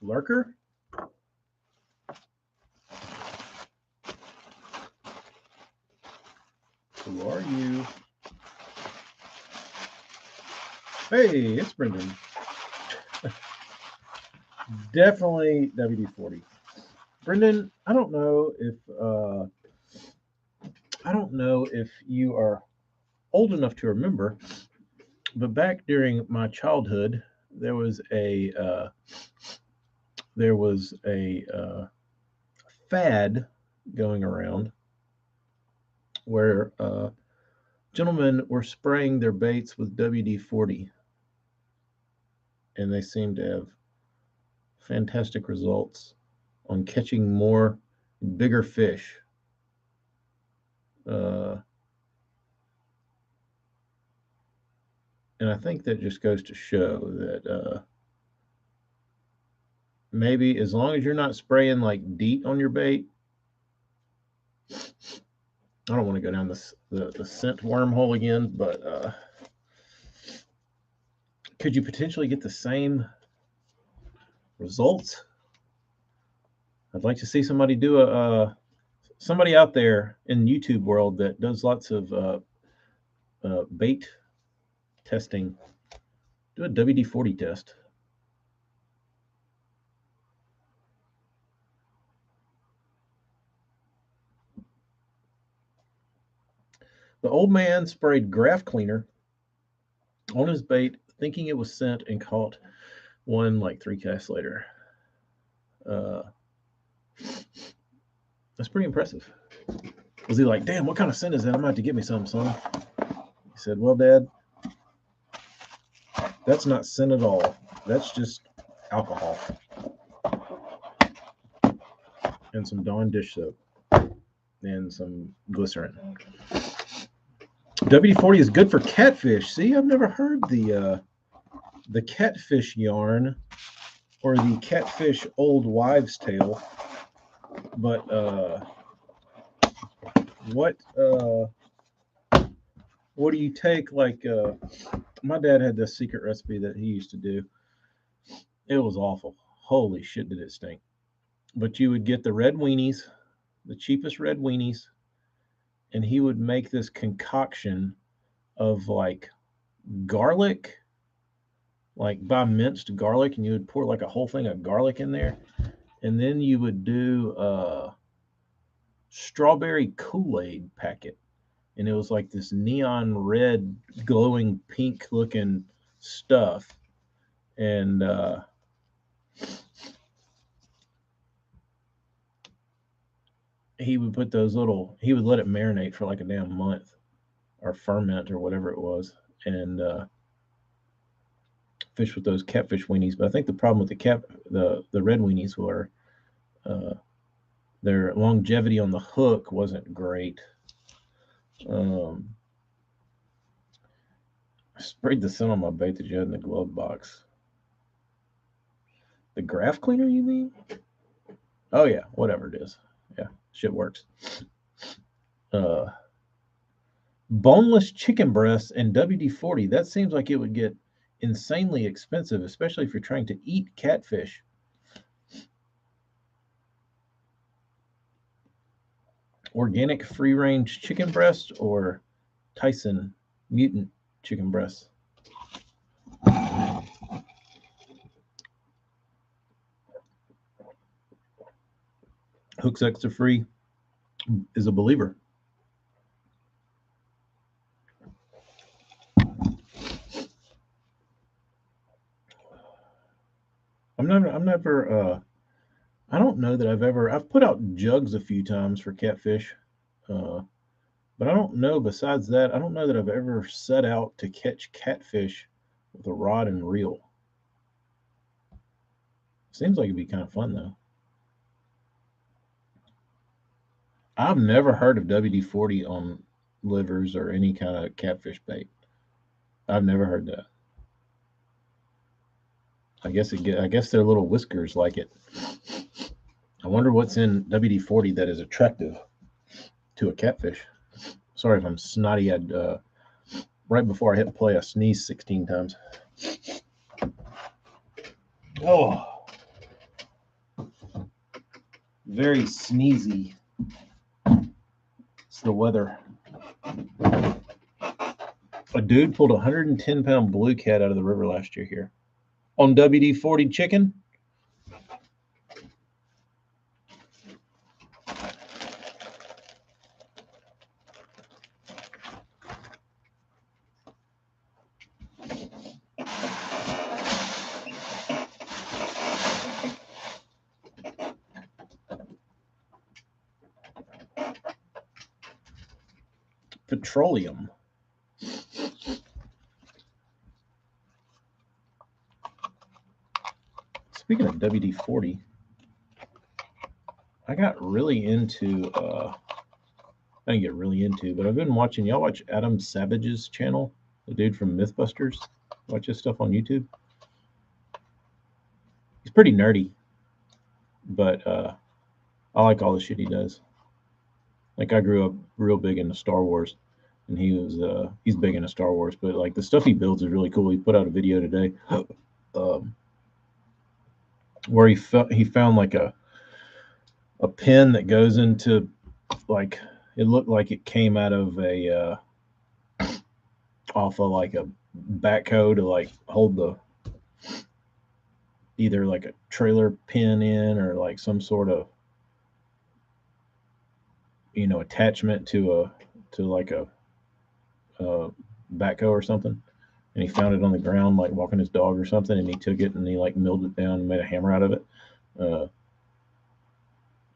Lurker? Who are you? Hey, it's Brendan. Definitely WD40. Brendan, I don't know if you are old enough to remember, but back during my childhood, there was a fad going around where gentlemen were spraying their baits with WD-40, and they seemed to have fantastic results on catching more bigger fish. And I think that just goes to show that maybe as long as you're not spraying like DEET on your bait, I don't want to go down the scent wormhole again, but could you potentially get the same results? I'd like to see somebody do somebody out there in YouTube world that does lots of bait testing. Do a WD-40 test. The old man sprayed graph cleaner on his bait, thinking it was scent, and caught one like 3 casts later. That's pretty impressive. Was he like, damn, what kind of scent is that? I'm going to have to get me some, son. He said, well, Dad, that's not scent at all. That's just alcohol and some Dawn dish soap and some glycerin. WD-40 is good for catfish. See, I've never heard the catfish yarn or the catfish old wives' tale. But what do you take? Like my dad had this secret recipe that he used to do. It was awful. Holy shit, did it stink! But you would get the red weenies, the cheapest red weenies, and he would make this concoction of like garlic, like by minced garlic, and you would pour like a whole thing of garlic in there, and then you would do strawberry Kool-Aid packet, and it was like this neon red, glowing pink looking stuff, and he would put he would let it marinate for like a damn month or ferment or whatever it was, and fish with those catfish weenies. But I think the problem with the red weenies were their longevity on the hook wasn't great. I sprayed the scent on my bait that you had in the glove box. The graph cleaner, you mean? Oh yeah, whatever it is. Yeah, shit works. Boneless chicken breasts and WD-40. That seems like it would get insanely expensive, especially if you're trying to eat catfish. Organic free-range chicken breast or Tyson mutant chicken breast? Hooks Extra Free is a believer. I don't know that I've put out jugs a few times for catfish, but I don't know, besides that, I don't know that I've ever set out to catch catfish with a rod and reel. Seems like it'd be kind of fun though. I've never heard of WD-40 on livers or any kind of catfish bait. I've never heard that. I guess their little whiskers like it. I wonder what's in WD-40 that is attractive to a catfish. Sorry if I'm snotty. Right before I hit play, I sneezed 16 times. Oh, very sneezy. It's the weather. A dude pulled a 110-pound blue cat out of the river last year here on WD-40 chicken. Petroleum. Speaking of WD-40, I got really into, I didn't get really into, but I've been watching, y'all watch Adam Savage's channel, the dude from Mythbusters? Watch his stuff on YouTube. He's pretty nerdy, but I like all the shit he does. Like I grew up real big into Star Wars, and he's big into Star Wars, but like the stuff he builds is really cool. He put out a video today where he found like a pin that goes into, like, it looked like it came out of a off of like a backhoe to like hold the, either like a trailer pin in or like some sort of, you know, attachment to like a backhoe or something. And he found it on the ground, like walking his dog or something, and he took it and he like milled it down and made a hammer out of it.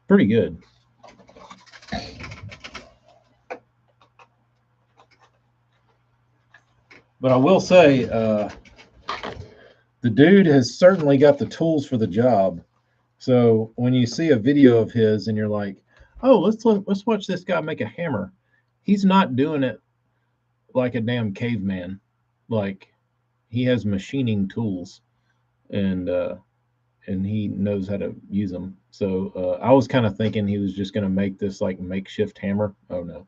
Pretty good. But I will say, the dude has certainly got the tools for the job. So when you see a video of his and you're like, "Oh, let's watch this guy make a hammer," he's not doing it like a damn caveman. Like, he has machining tools, and he knows how to use them. So I was kind of thinking he was just going to make this like makeshift hammer. Oh no.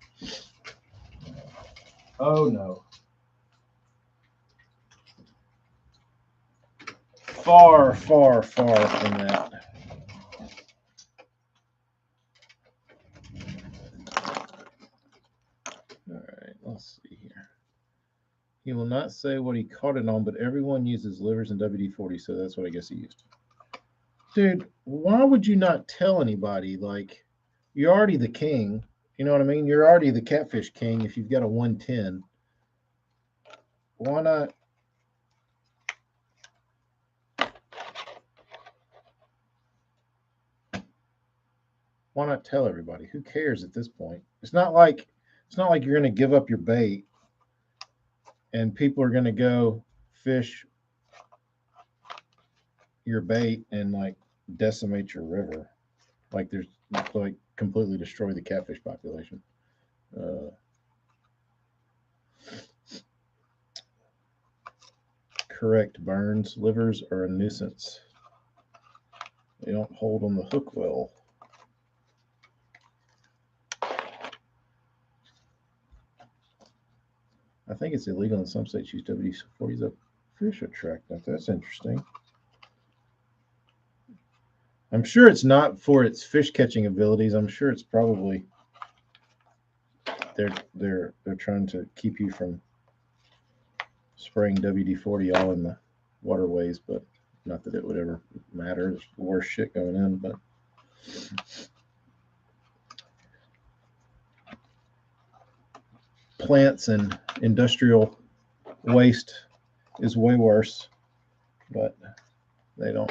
Oh no. Far, far, far from that. All right, let's see here. He will not say what he caught it on, but everyone uses livers and WD-40, so that's what I guess he used. Dude, why would you not tell anybody? Like, you're already the king. You know what I mean? You're already the catfish king if you've got a 110. Why not? Why not tell everybody? Who cares at this point? It's not like you're going to give up your bait and people are going to go fish your bait and like decimate your river. Like, there's like completely destroy the catfish population. Correct, Burns. Livers are a nuisance. They don't hold on the hook well. I think it's illegal in some states to use WD-40 as a fish attractant. That's interesting. I'm sure it's not for its fish catching abilities. I'm sure it's probably they're trying to keep you from spraying WD-40 all in the waterways, but not that it would ever matter. There's worse shit going in, but plants and industrial waste is way worse, but they don't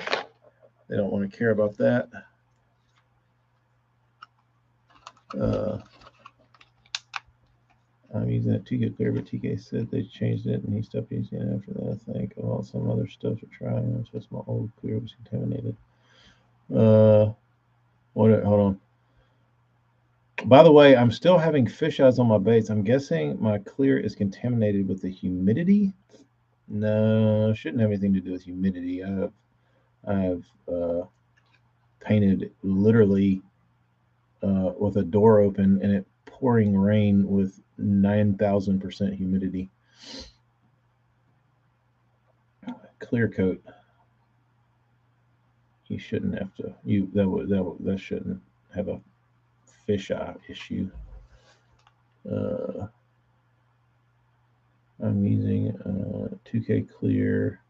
want to care about that. I'm using it TK clear, but TK said they changed it and he stopped using it after that. I think all some other stuff to try. It's just my old clear was contaminated. Hold on. By the way, I'm still having fish eyes on my baits. I'm guessing my clear is contaminated with the humidity. No, shouldn't have anything to do with humidity. I have painted literally with a door open and it pouring rain with 9,000% humidity. Clear coat. You shouldn't have to. That shouldn't have a fisheye issue. I'm using 2K clear.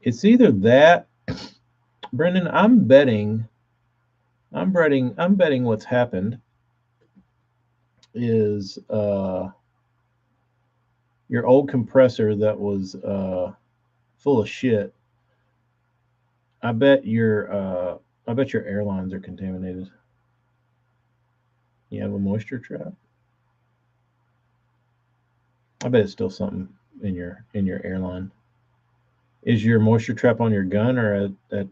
It's either that, Brendan. I'm betting what's happened is your old compressor that was full of shit. I bet your airlines are contaminated. You have a moisture trap. I bet it's still something in your airline. Is your moisture trap on your gun or at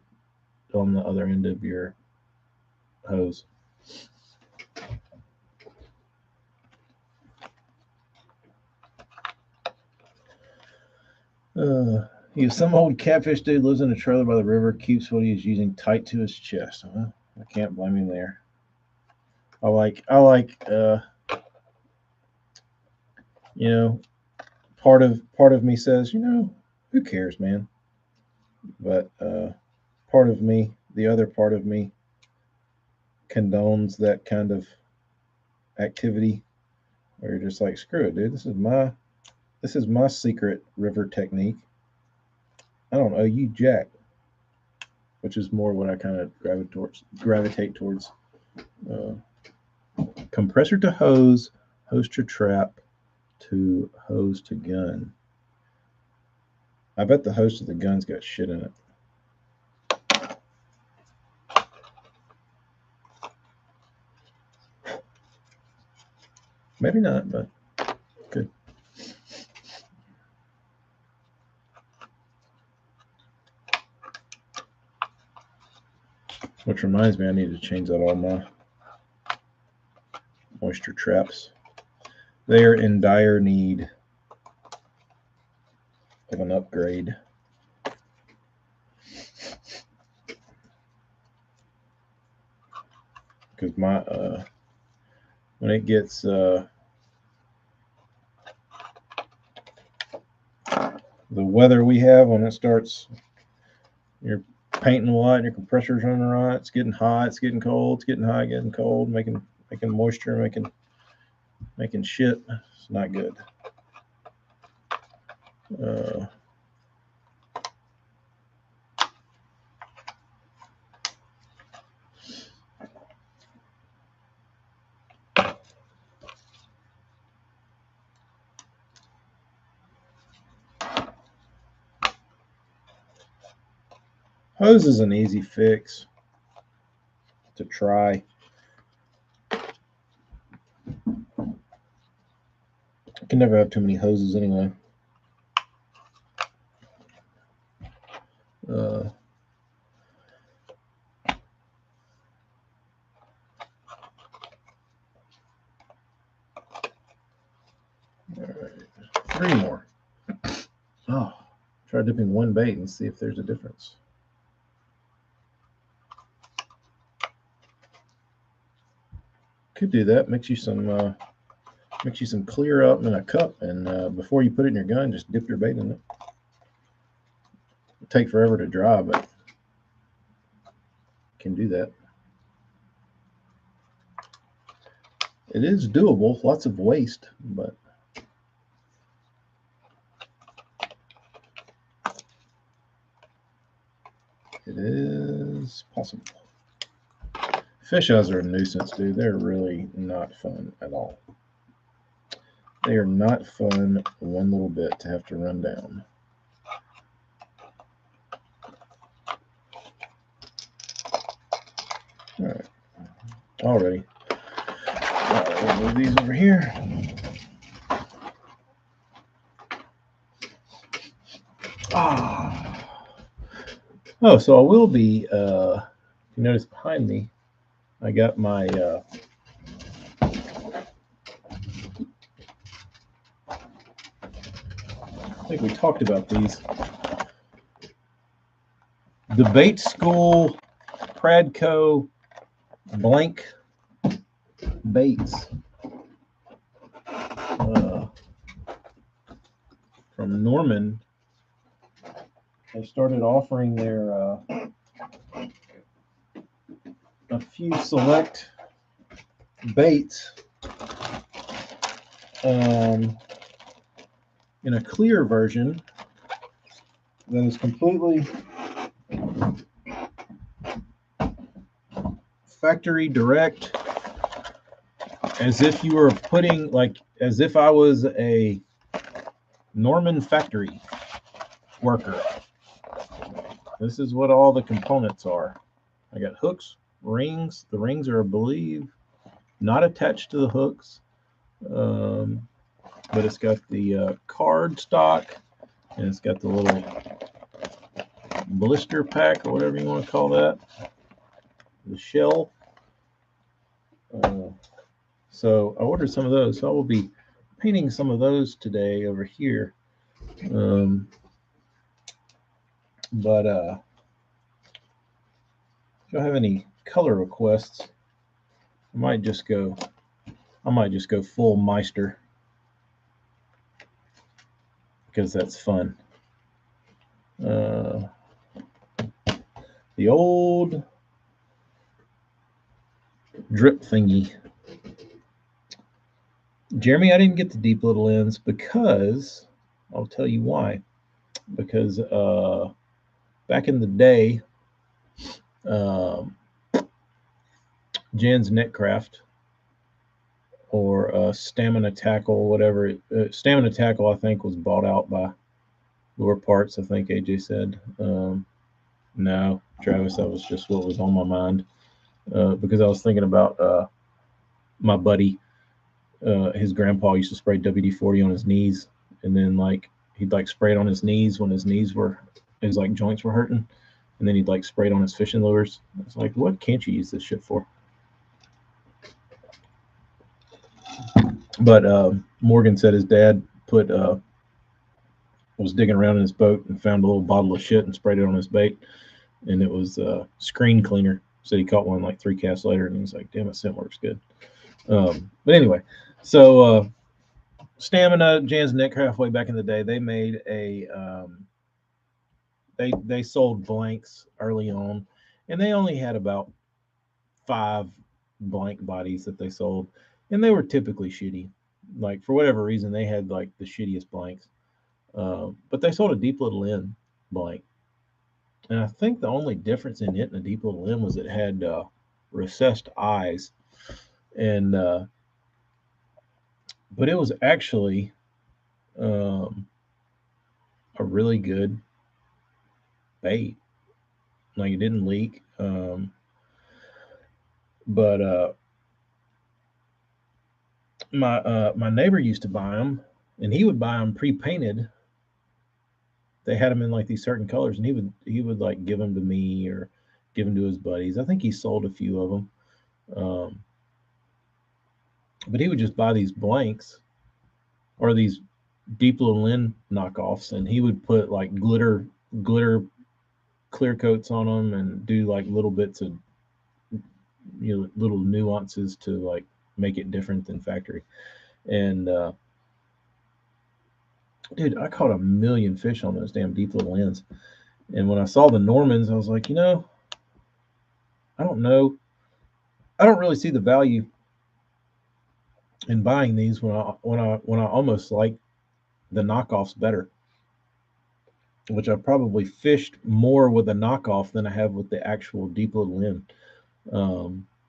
on the other end of your hose? Some old catfish dude lives in a trailer by the river, keeps what he's using tight to his chest. Well, I can't blame him there. I like you know, part of me says, who cares, man? But part of me, the other part of me, condones that kind of activity where you're just like, screw it, dude. This is my secret river technique. I don't owe you jack. Which is more what I kind of gravitate towards. Compressor to hose, hose to trap, to hose to gun. I bet the hose to the gun's got shit in it. Maybe not, but good. Which reminds me, I need to change out all my moisture traps. They are in dire need of an upgrade. Because my when it gets the weather we have, when it starts, you're painting a lot and your compressor's running right, it's getting hot, it's getting cold, it's getting hot, getting cold, making moisture, making shit. It's not good. Hose is an easy fix to try. You can never have too many hoses anyway. All right, 3 more. Oh, try dipping one bait and see if there's a difference. Could do that. Mix you some clear up in a cup, and before you put it in your gun, just dip your bait in it. It'll take forever to dry, but you can do that. It is doable. Lots of waste, but it is possible. Fish eyes are a nuisance, dude. They're really not fun at all. They are not fun one little bit to have to run down. All right, already. We'll move these over here. Oh, so I will be. If you notice behind me, I got my. I think we talked about these. Debate School Pradco blank baits from Norman. They started offering their a few select baits in a clear version that is completely factory direct, as if you were putting, like, as if I was a Norman factory worker. This is what all the components are. I got hooks, rings. The rings are, I believe, not attached to the hooks, but it's got the card stock, and it's got the little blister pack, or whatever you want to call that, the shell. So I ordered some of those. So I will be painting some of those today over here. But if you have any color requests, I might just go full Meister, because that's fun. The old drip thingy. Jeremy, I didn't get the deep little ends because I'll tell you why. Because back in the day, Jan's Netcraft, or Stamina Tackle, whatever. Stamina Tackle, I think, was bought out by Lure Parts, I think AJ said. No, Travis, that was just what was on my mind, because I was thinking about my buddy. His grandpa used to spray WD-40 on his knees, and then he'd spray it on his knees when his joints were hurting, and then he'd spray it on his fishing lures. It's like, what can't you use this shit for? But Morgan said his dad was digging around in his boat and found a little bottle of shit and sprayed it on his bait, and it was screen cleaner. So he caught one 3 casts later, and he's like, damn, it scent works good. But anyway, so Stamina, Jan's Netcraft, way back in the day, they made a they sold blanks early on, and they only had about 5 blank bodies that they sold, and they were typically shitty. For whatever reason, they had the shittiest blanks. But they sold a deep little end blank, and I think the only difference in it and a deep little end was it had recessed eyes, and but it was actually a really good bait. It didn't leak, but my neighbor used to buy them, and he would buy them pre-painted. They had them in these certain colors, and he would give them to me or give them to his buddies. I think he sold a few of them, but he would just buy these blanks or these deep little end knockoffs, and he would put glitter clear coats on them and do little bits of little nuances to make it different than factory. And dude, I caught a million fish on those damn deep little ends. And when I saw the Normans, I was like, I don't know. I don't really see the value in buying these when I almost like the knockoffs better. Which I probably fished more with a knockoff than I have with the actual deep little end.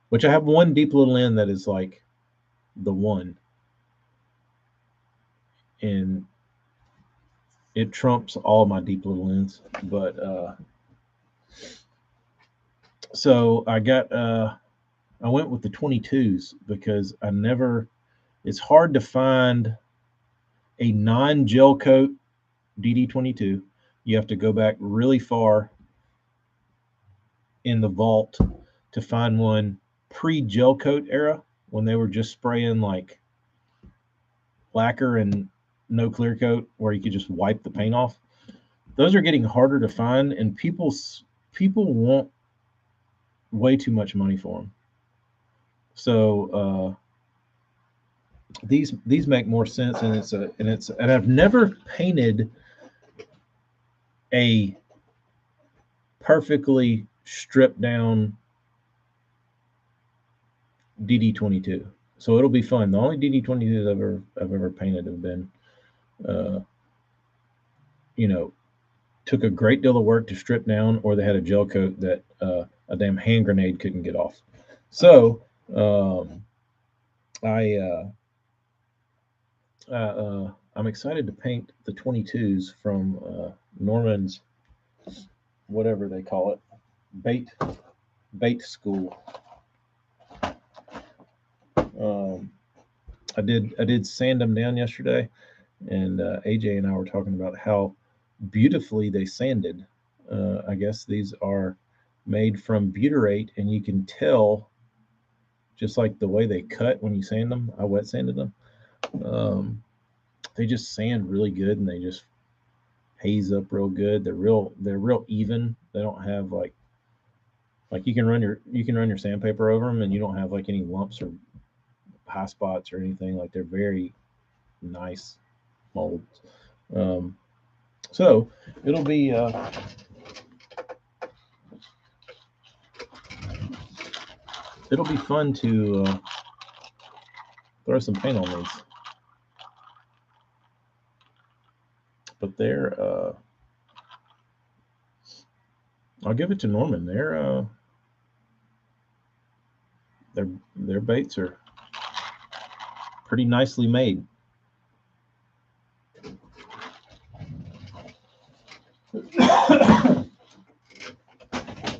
Which I have one deep little end that is the one. and it trumps all my deep little ends. But so I went with the 22s because it's hard to find a non-gel coat DD22. You have to go back really far in the vault to find one pre-gel coat era when they were just spraying like lacquer and no clear coat where you could just wipe the paint off. Those are getting harder to find, and people want way too much money for them. So these make more sense, and I've never painted a perfectly stripped down DD22. So it'll be fun. The only DD22s I've ever painted have been, uh, you know, took a great deal of work to strip down, or they had a gel coat that a damn hand grenade couldn't get off. So I I'm excited to paint the 22s from Norman's, whatever they call it, bait school. I did sand them down yesterday, and AJ and I were talking about how beautifully they sanded. I guess these are made from butyrate, and you can tell just like the way they cut when you sand them. I wet sanded them. They just sand really good, and they just haze up real good. They're real even. They don't have like you can run your sandpaper over them, and you don't have like any lumps or high spots or anything. Like they're very nice molds. Um, so it'll be fun to throw some paint on these. But I'll give it to Norman. Their baits are pretty nicely made.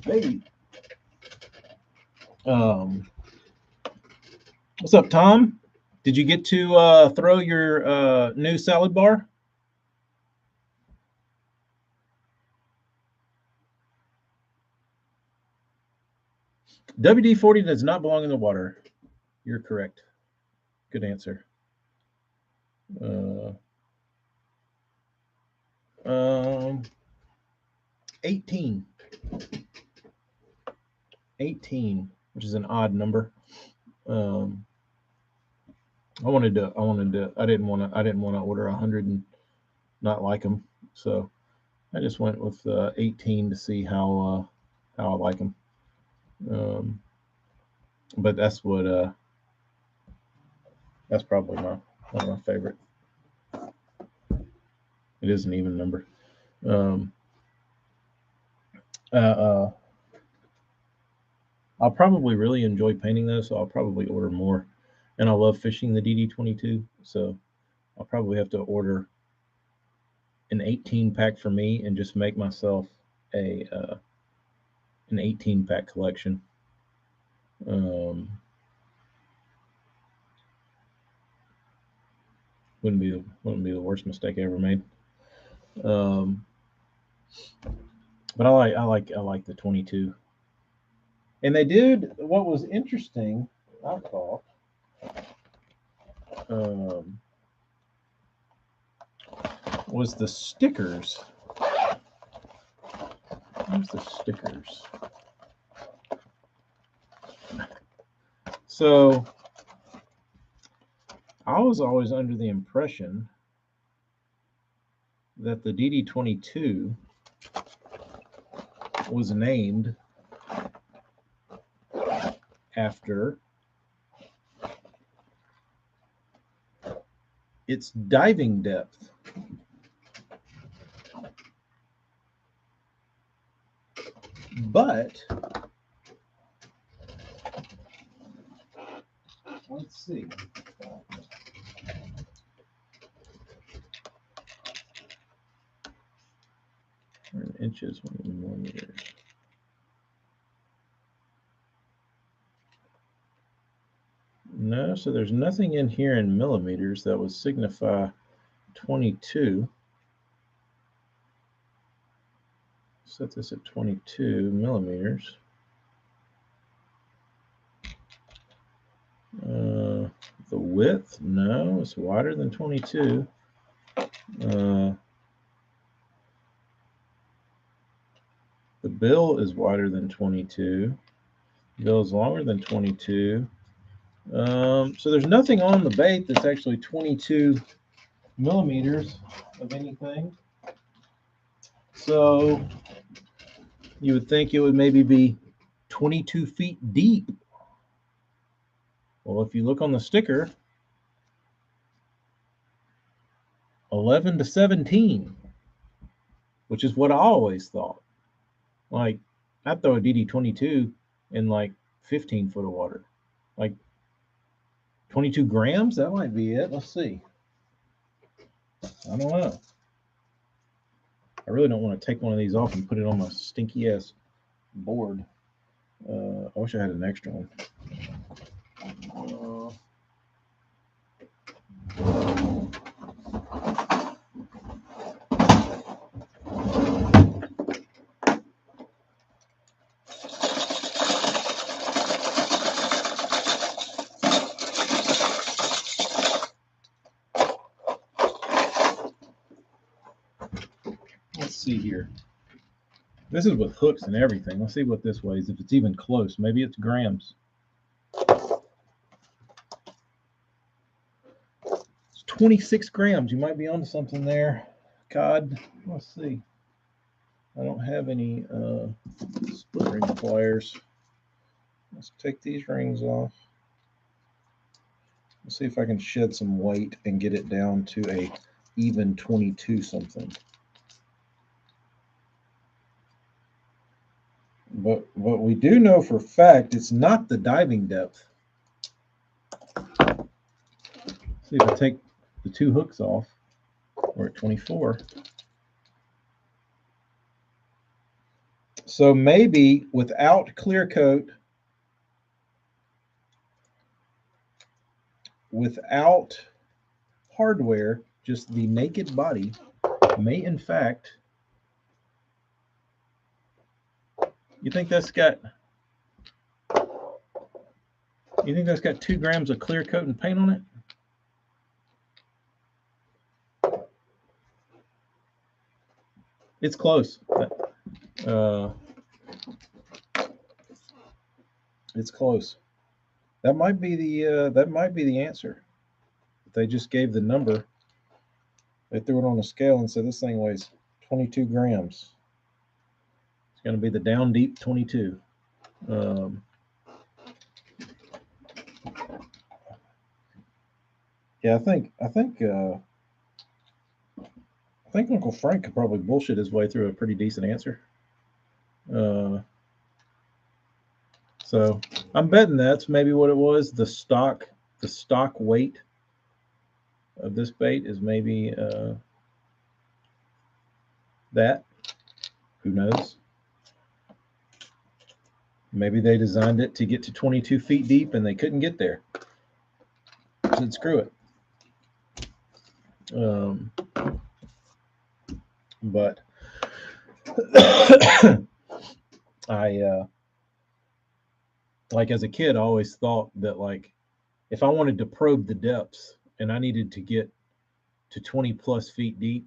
Baby. What's up, Tom? Did you get to throw your new salad bar? WD-40 does not belong in the water. You're correct. Good answer. 18. 18, which is an odd number. I didn't want to order 100 and not like them, so I just went with 18 to see how I like them. But that's probably one of my favorite. It is an even number. I'll probably really enjoy painting those, so I'll probably order more. And I love fishing the DD22, so I'll probably have to order an 18 pack for me and just make myself an 18 pack collection. Wouldn't be the worst mistake I ever made. But I like the 22. And they did what was interesting, I thought. Was the stickers. Where's the stickers? So I was always under the impression that the DD22 was named after its diving depth. But let's see. inches, 1 millimeters. No, so there's nothing in here in millimeters that would signify 22. Set this at 22 millimeters. The width, no, it's wider than 22. The bill is wider than 22. The bill is longer than 22. So there's nothing on the bait that's actually 22 millimeters of anything. So you would think it would maybe be 22 feet deep. Well, if you look on the sticker, 11 to 17, which is what I always thought. Like, I'd throw a DD22 in like 15 foot of water. Like 22 grams, that might be it. Let's see. I don't know. I really don't want to take one of these off and put it on my stinky ass board. I wish I had an extra one. Let's see here. This is with hooks and everything. Let's see what this weighs, if it's even close. Maybe it's grams. It's 26 grams. You might be onto something there. God, let's see. I don't have any split ring pliers. Let's take these rings off. Let's see if I can shed some weight and get it down to a even 22 something. But what we do know for a fact, it's not the diving depth. See if I take the two hooks off, we're at 24. So maybe without clear coat, without hardware, just the naked body may in fact, you think that's got 2 grams of clear coat and paint on it? It's close. It's close. That might be the answer. If they just gave the number, they threw it on a scale and said this thing weighs 22 grams. It's going to be the down deep 22. Yeah, I think Uncle Frank could probably bullshit his way through a pretty decent answer. So I'm betting that's maybe what it was. The stock weight of this bait is maybe that. Who knows? Maybe they designed it to get to 22 feet deep and they couldn't get there. Said screw it. But I like as a kid, I always thought that like if I wanted to probe the depths and I needed to get to 20 plus feet deep,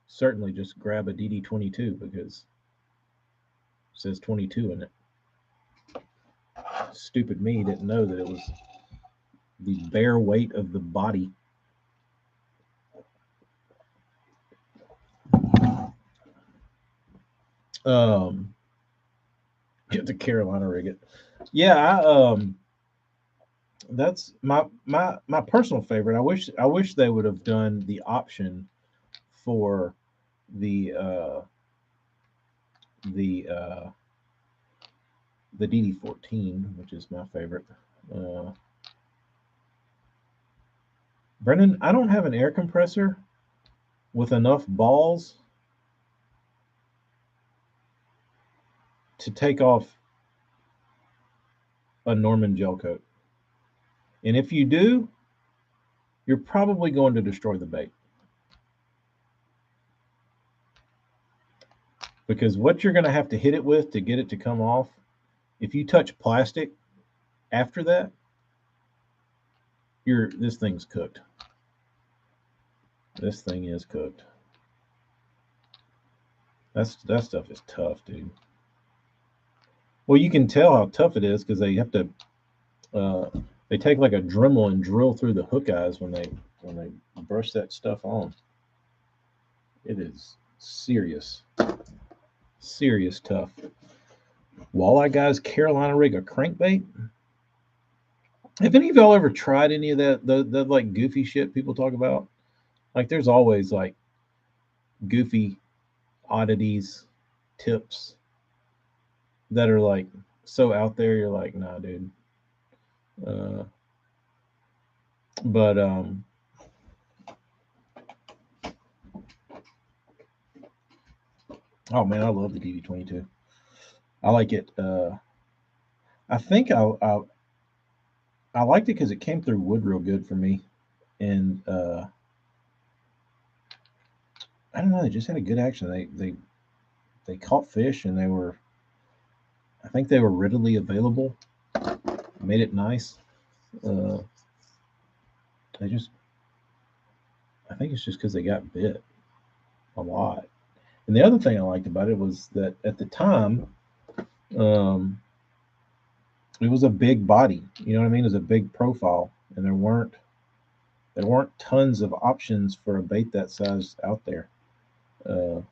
certainly just grab a DD22 because it says 22 in it. Stupid me didn't know that it was the bare weight of the body. Get the Carolina rig it. Yeah, that's my personal favorite. I wish they would have done the option for the DD14, which is my favorite. Brendan, I don't have an air compressor with enough balls to take off a Norman gel coat. And if you do, you're probably going to destroy the bait. Because what you're going to have to hit it with to get it to come off, if you touch plastic after that, this thing's cooked. This thing is cooked. That stuff is tough, dude. Well, you can tell how tough it is because they have to. They take like a Dremel and drill through the hook eyes when they brush that stuff on. It is serious tough. Walleye guys, Carolina rig a crankbait. Have any of y'all ever tried any of that the like goofy shit people talk about? Like there's always like goofy oddities, tips that are like so out there. You're like, nah, dude. But oh man, I love the DD22. I like it. I think I liked it because it came through wood real good for me, and I don't know. They just had a good action. They caught fish, and I think they were readily available. Made it nice. I think it's just because they got bit a lot. And the other thing I liked about it was that at the time, um, it was a big body. You know what I mean? It was a big profile, and there weren't tons of options for a bait that size out there. And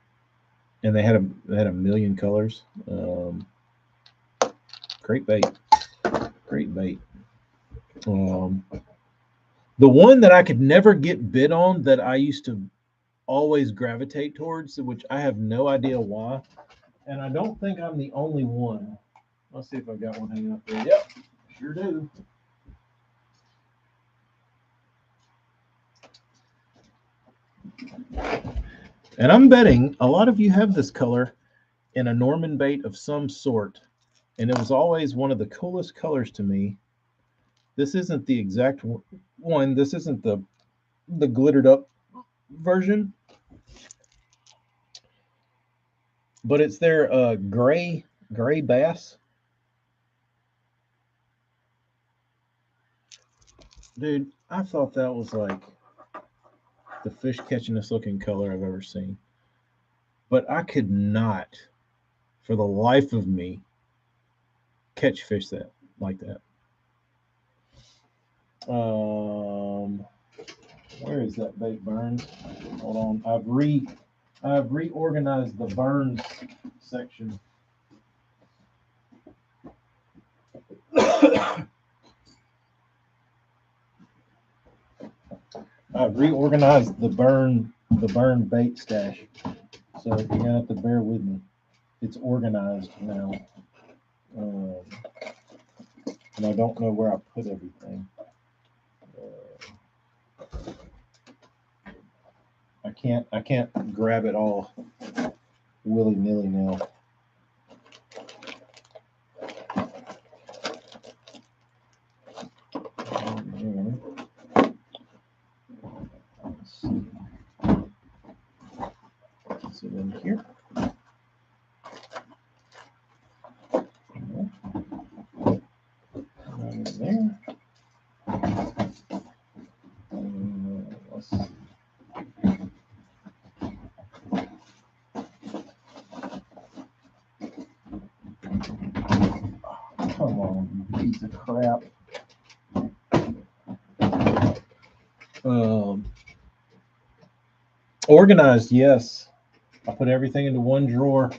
they had a million colors. Great bait. The one that I could never get bit on that I used to always gravitate towards, which I have no idea why, and I don't think I'm the only one. Let's see if I've got one hanging up there. Yep, sure do. And I'm betting a lot of you have this color in a Norman bait of some sort, and it was always one of the coolest colors to me. This isn't the exact one. This isn't the glittered up version, but it's their gray bass. Dude, I thought that was like the fish catchingest looking color I've ever seen. But I could not, for the life of me, catch fish like that. Where is that bait, Burns? Hold on. I've reorganized the Burns section. I've reorganized the burn bait stash. So you're gonna have to bear with me. It's organized now. And I don't know where I put everything. I can't grab it all willy-nilly now. Let's see. Is it in here? Right there. Let's see. Come on, you piece of crap. Organized, yes. I put everything into one drawer.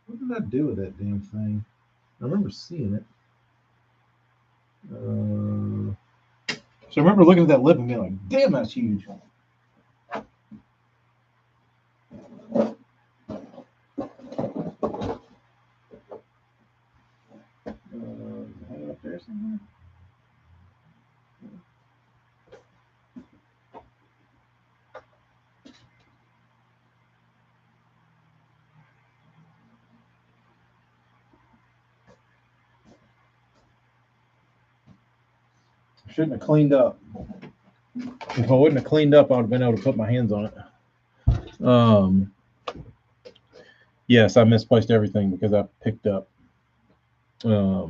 What did I do with that damn thing? I remember seeing it. So I remember looking at that lip and being like, damn, that's huge. Hang up there somewhere. Shouldn't have cleaned up. If I wouldn't have cleaned up, I would have been able to put my hands on it. Yes, I misplaced everything because I picked up. Yeah,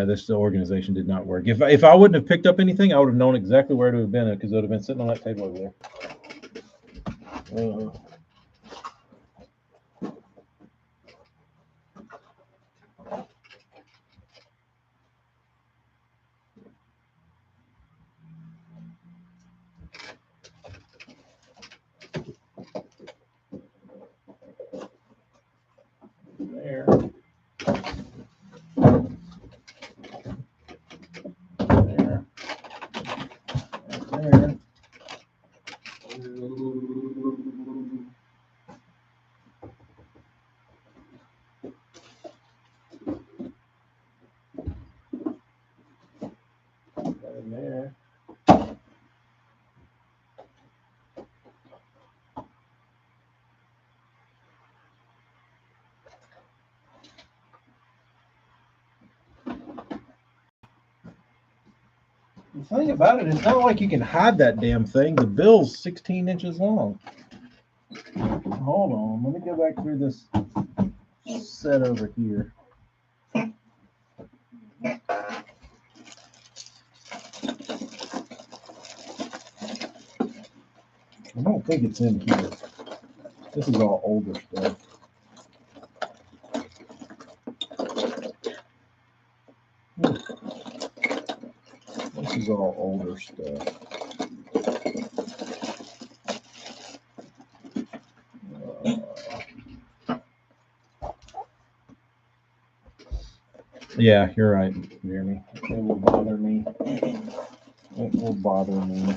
this organization did not work. If I wouldn't have picked up anything, I would have known exactly where to have been because it would have been sitting on that table over there. There. There. There. In there. The thing about it, it's not like you can hide that damn thing. The bill's 16 inches long. Hold on, let me go back through this set over here. I don't think it's in here. This is all older stuff. This is all older stuff. Yeah, you're right, Jeremy. It will bother me. It will bother me.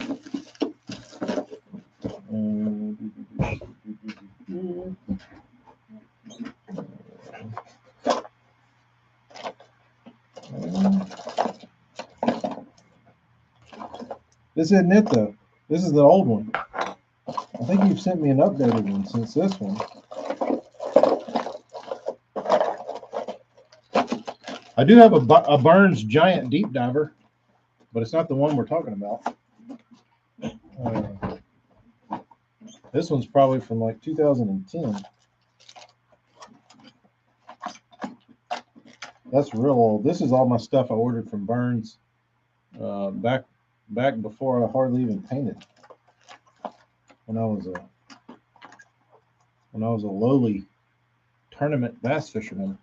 This isn't it though. This is the old one. I think you've sent me an updated one since this one. I do have a Burns Giant Deep Diver, but it's not the one we're talking about. This one's probably from like 2010. That's real old. This is all my stuff I ordered from Burns back before I hardly even painted. When I was a lowly tournament bass fisherman.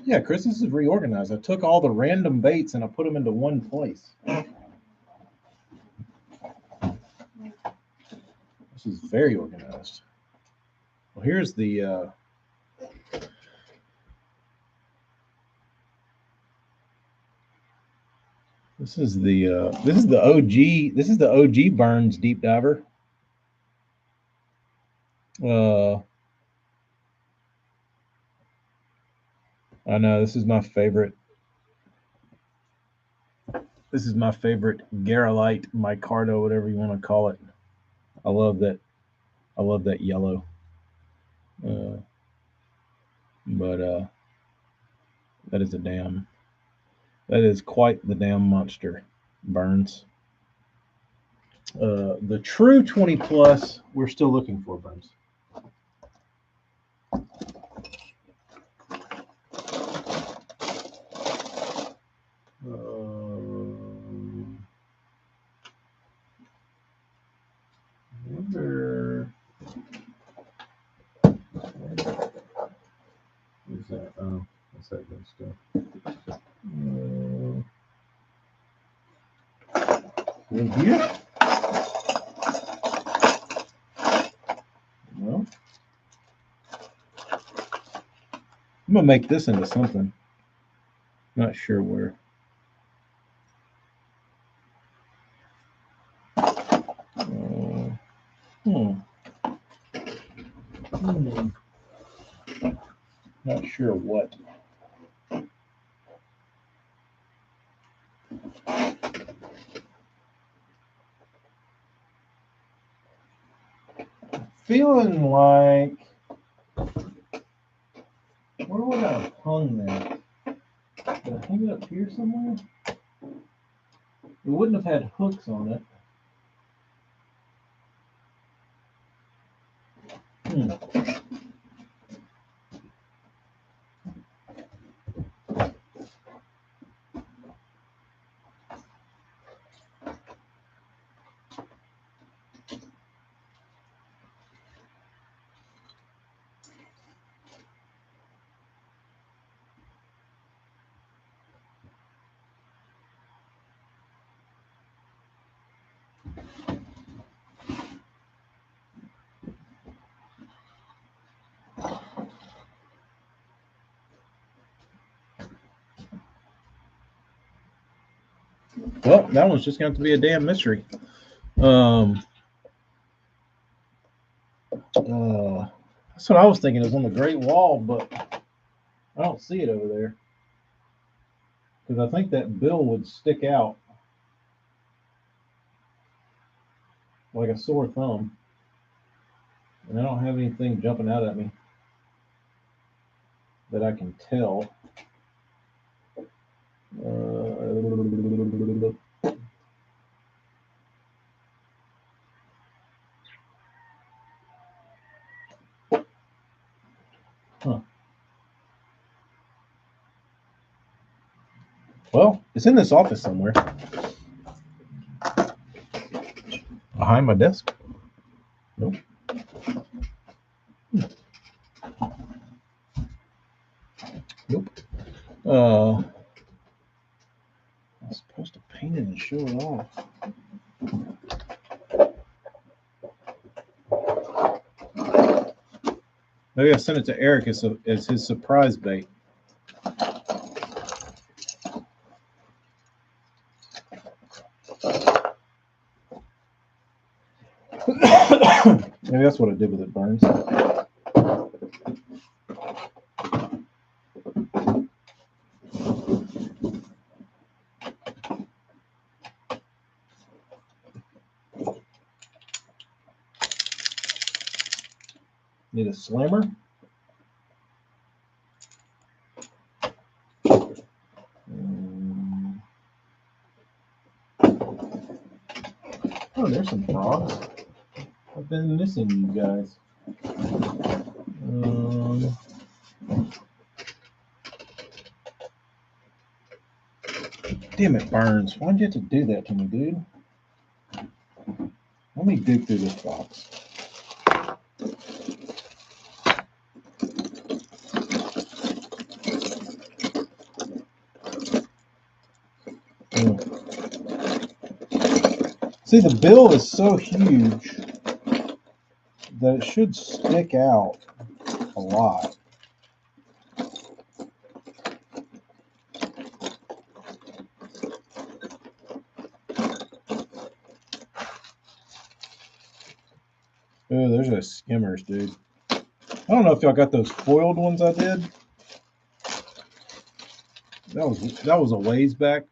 Yeah, Chris, this is reorganized. I took all the random baits and I put them into one place. This is very organized. Well, here's the this is the OG Burns Deep Diver. I know this is my favorite. This is my favorite Garolite, micarta, whatever you want to call it. I love that. I love that yellow. But that is that is quite the damn monster, Burns. The true 20 plus, we're still looking for, Burns. Where's that? Oh, that's that good stuff. In here? No. I'm gonna make this into something. Not sure where. Not sure what. I feeling like, where would I have hung that? Did I hang it up here somewhere? It wouldn't have had hooks on it. Well, that one's just going to have to be a damn mystery. That's what I was thinking. It was on the Great Wall, but I don't see it over there. Because I think that bill would stick out like a sore thumb. And I don't have anything jumping out at me that I can tell. Huh. Well, it's in this office somewhere. Behind my desk? Nope. Nope. I was supposed to paint it and show it off. Maybe I sent it to Eric as his surprise bait. Maybe that's what I did with it, Burns. Need a slammer? Oh, there's some frogs. I've been missing you guys. Damn it, Burns. Why'd you have to do that to me, dude? Let me dig through this box. See, the bill is so huge that it should stick out a lot. Oh, there's those skimmers, dude. I don't know if y'all got those foiled ones I did. That was a ways back.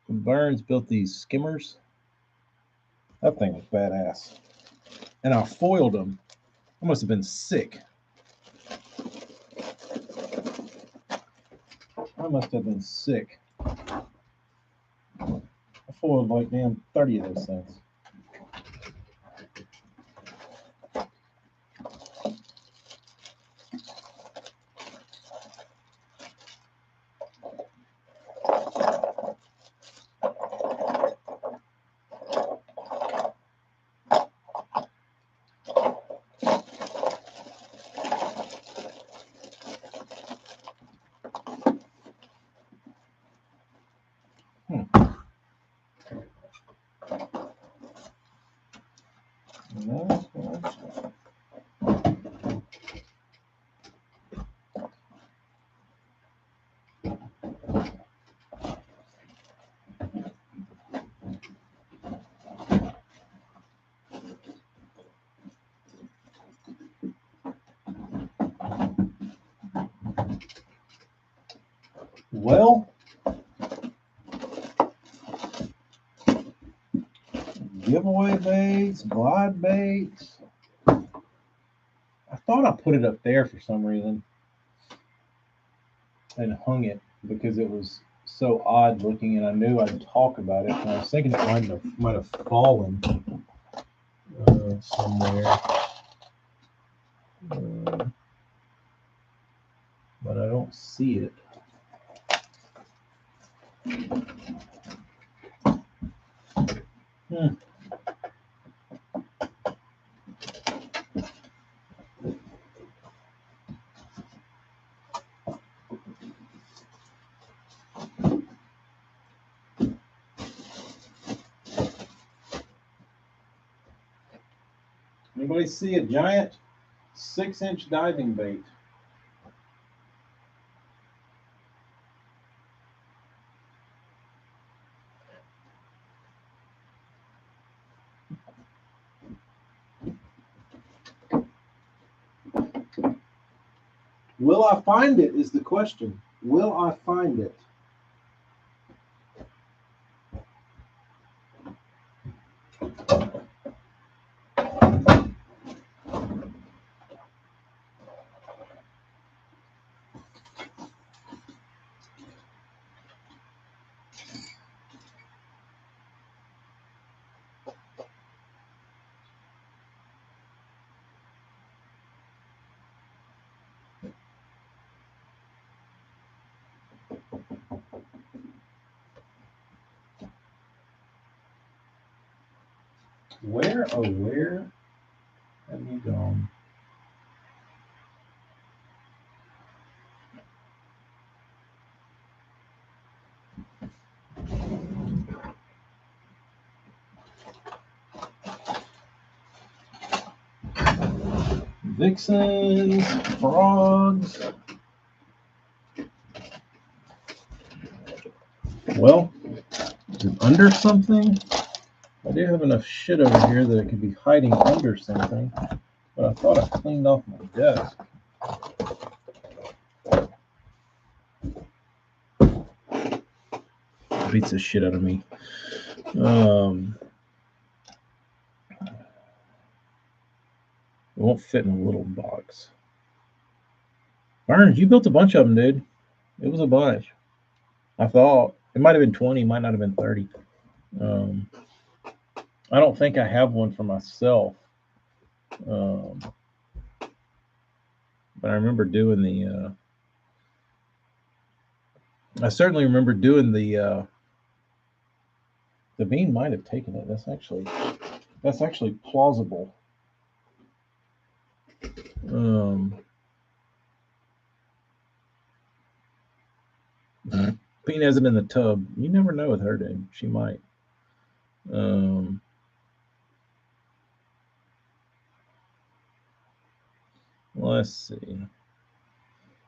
Burns built these skimmers. That thing was badass. And I foiled them. I must have been sick. I must have been sick. I foiled like damn 30 of those things. Well, giveaway baits, glide baits. I thought I put it up there for some reason and hung it because it was so odd looking, and I knew I'd talk about it. And I was thinking it might have fallen somewhere, but I don't see it. Anybody see a giant 6-inch diving bait? Will I find it is the question. Will I find it? Where, oh, where have you gone? Vixens, frogs. Well, is it under something? I do have enough shit over here that it could be hiding under something, but I thought I cleaned off my desk. Beats the shit out of me. It won't fit in a little box. Burns, you built a bunch of them, dude. It was a bunch. I thought it might have been 20, might not have been 30. I don't think I have one for myself. But I remember doing the. I certainly remember doing the. The bean might have taken it. That's actually plausible. Bean has it in the tub. You never know with her, dude. She might. Let's see.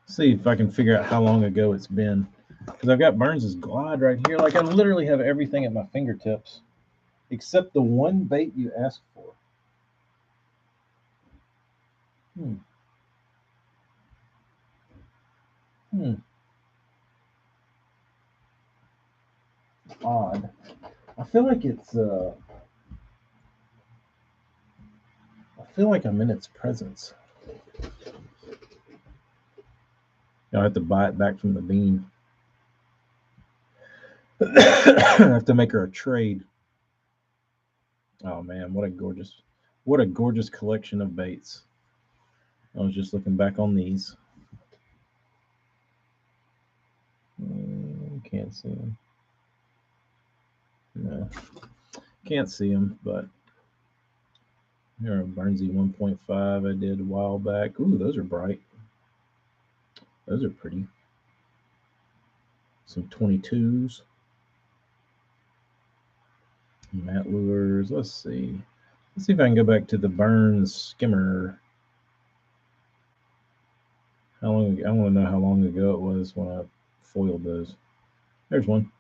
See if I can figure out how long ago it's been. Because I've got Burns's glide right here. Like I literally have everything at my fingertips, except the one bait you asked for. Odd. I feel like it's. I feel like I'm in its presence. I have to buy it back from the bean. I have to make her a trade. Oh man, what a gorgeous collection of baits. I was just looking back on these. Can't see them. No, can't see them, but here are a Burnsy 1.5 I did a while back. Ooh, those are bright. Those are pretty. Some 22s. Matte lures. Let's see. Let's see if I can go back to the Burns skimmer. How long? I want to know how long ago it was when I foiled those. There's one.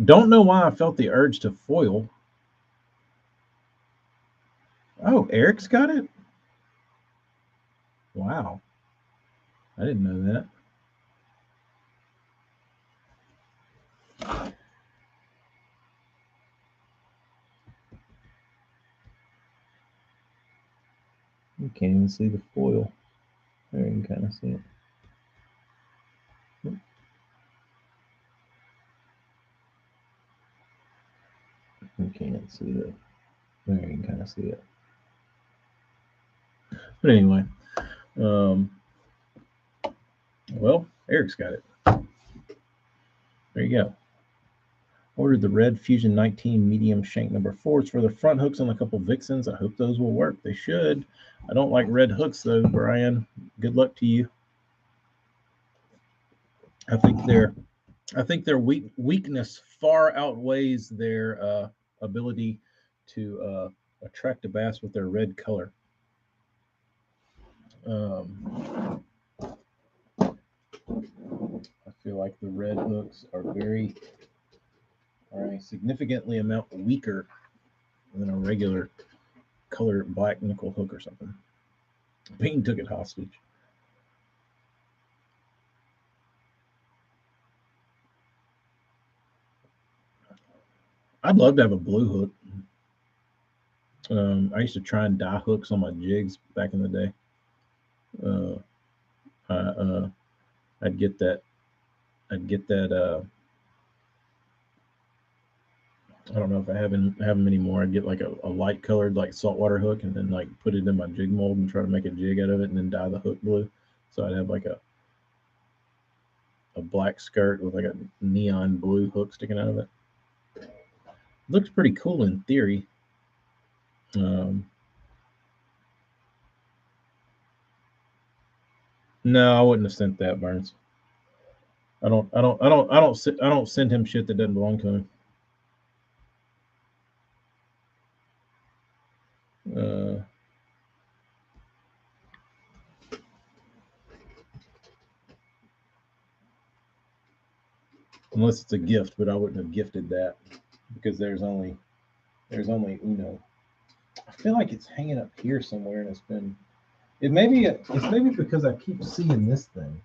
Don't know why I felt the urge to foil. Oh, Eric's got it? Wow. I didn't know that. You can't even see the foil. There, you can kind of see it. You can't see it. There, you can kind of see it. But anyway, well, Eric's got it. There you go. Ordered the red Fusion 19 medium shank number 4s for the front hooks on a couple Vixens. I hope those will work. They should. I don't like red hooks though, Brian. Good luck to you. I think their weakness far outweighs their ability to attract a bass with their red color. I feel like the red hooks are a significantly amount weaker than a regular colored black nickel hook or something. Bean took it hostage. I'd love to have a blue hook. I used to try and dye hooks on my jigs back in the day. I'd get that. I don't know if I have them anymore. I'd get like a light colored like saltwater hook and then like put it in my jig mold and try to make a jig out of it and then dye the hook blue. So I'd have like a black skirt with like a neon blue hook sticking out of it. Looks pretty cool in theory. No, I wouldn't have sent that, Burns. I don't send him shit that doesn't belong to him. Unless it's a gift, but I wouldn't have gifted that because there's only Uno. I feel like it's hanging up here somewhere, and it's maybe because I keep seeing this thing.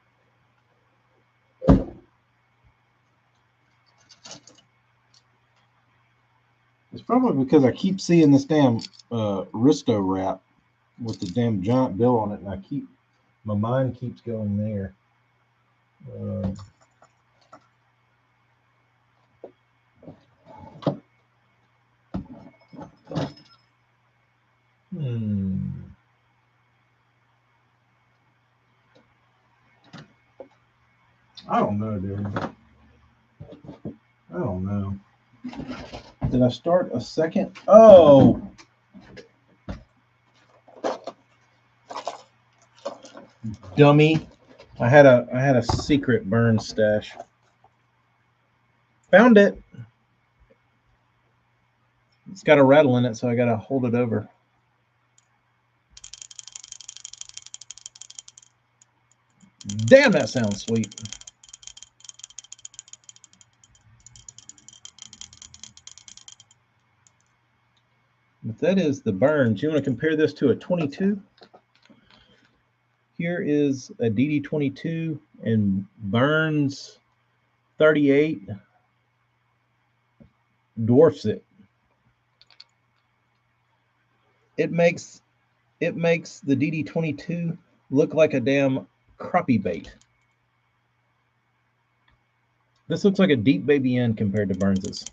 It's probably because I keep seeing this damn Risto wrap with the damn giant bill on it, and my mind keeps going there. I don't know, dude. I don't know. Did I start a second? Oh! Dummy. I had a secret burn stash. Found it. It's got a rattle in it, so I gotta hold it over. Damn, that sounds sweet. If that is the burns, you want to compare this to a 22? Here is a DD22 and burns 38 dwarfs it. It makes the DD22 look like a damn crappie bait. This looks like a deep baby end compared to Burns's.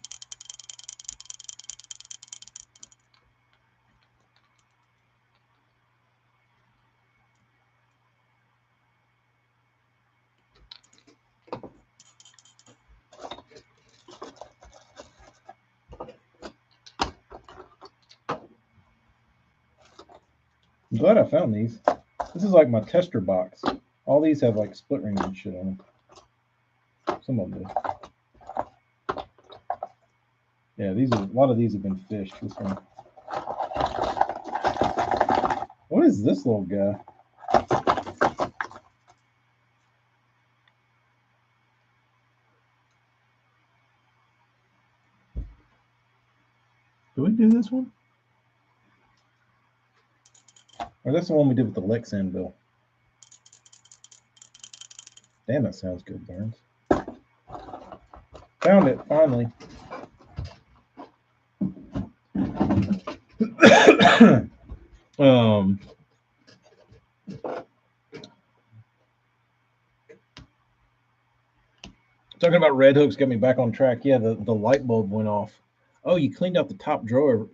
I'm glad I found these. This is like my tester box. All these have like split rings and shit on them. Some of them do. Yeah, a lot of these have been fished. This one. What is this little guy? Do we do this one? Or that's the one we did with the Lex anvil. Damn, that sounds good, Burns. Found it, finally. Talking about red hooks got me back on track. Yeah, the light bulb went off. Oh, you cleaned out the top drawer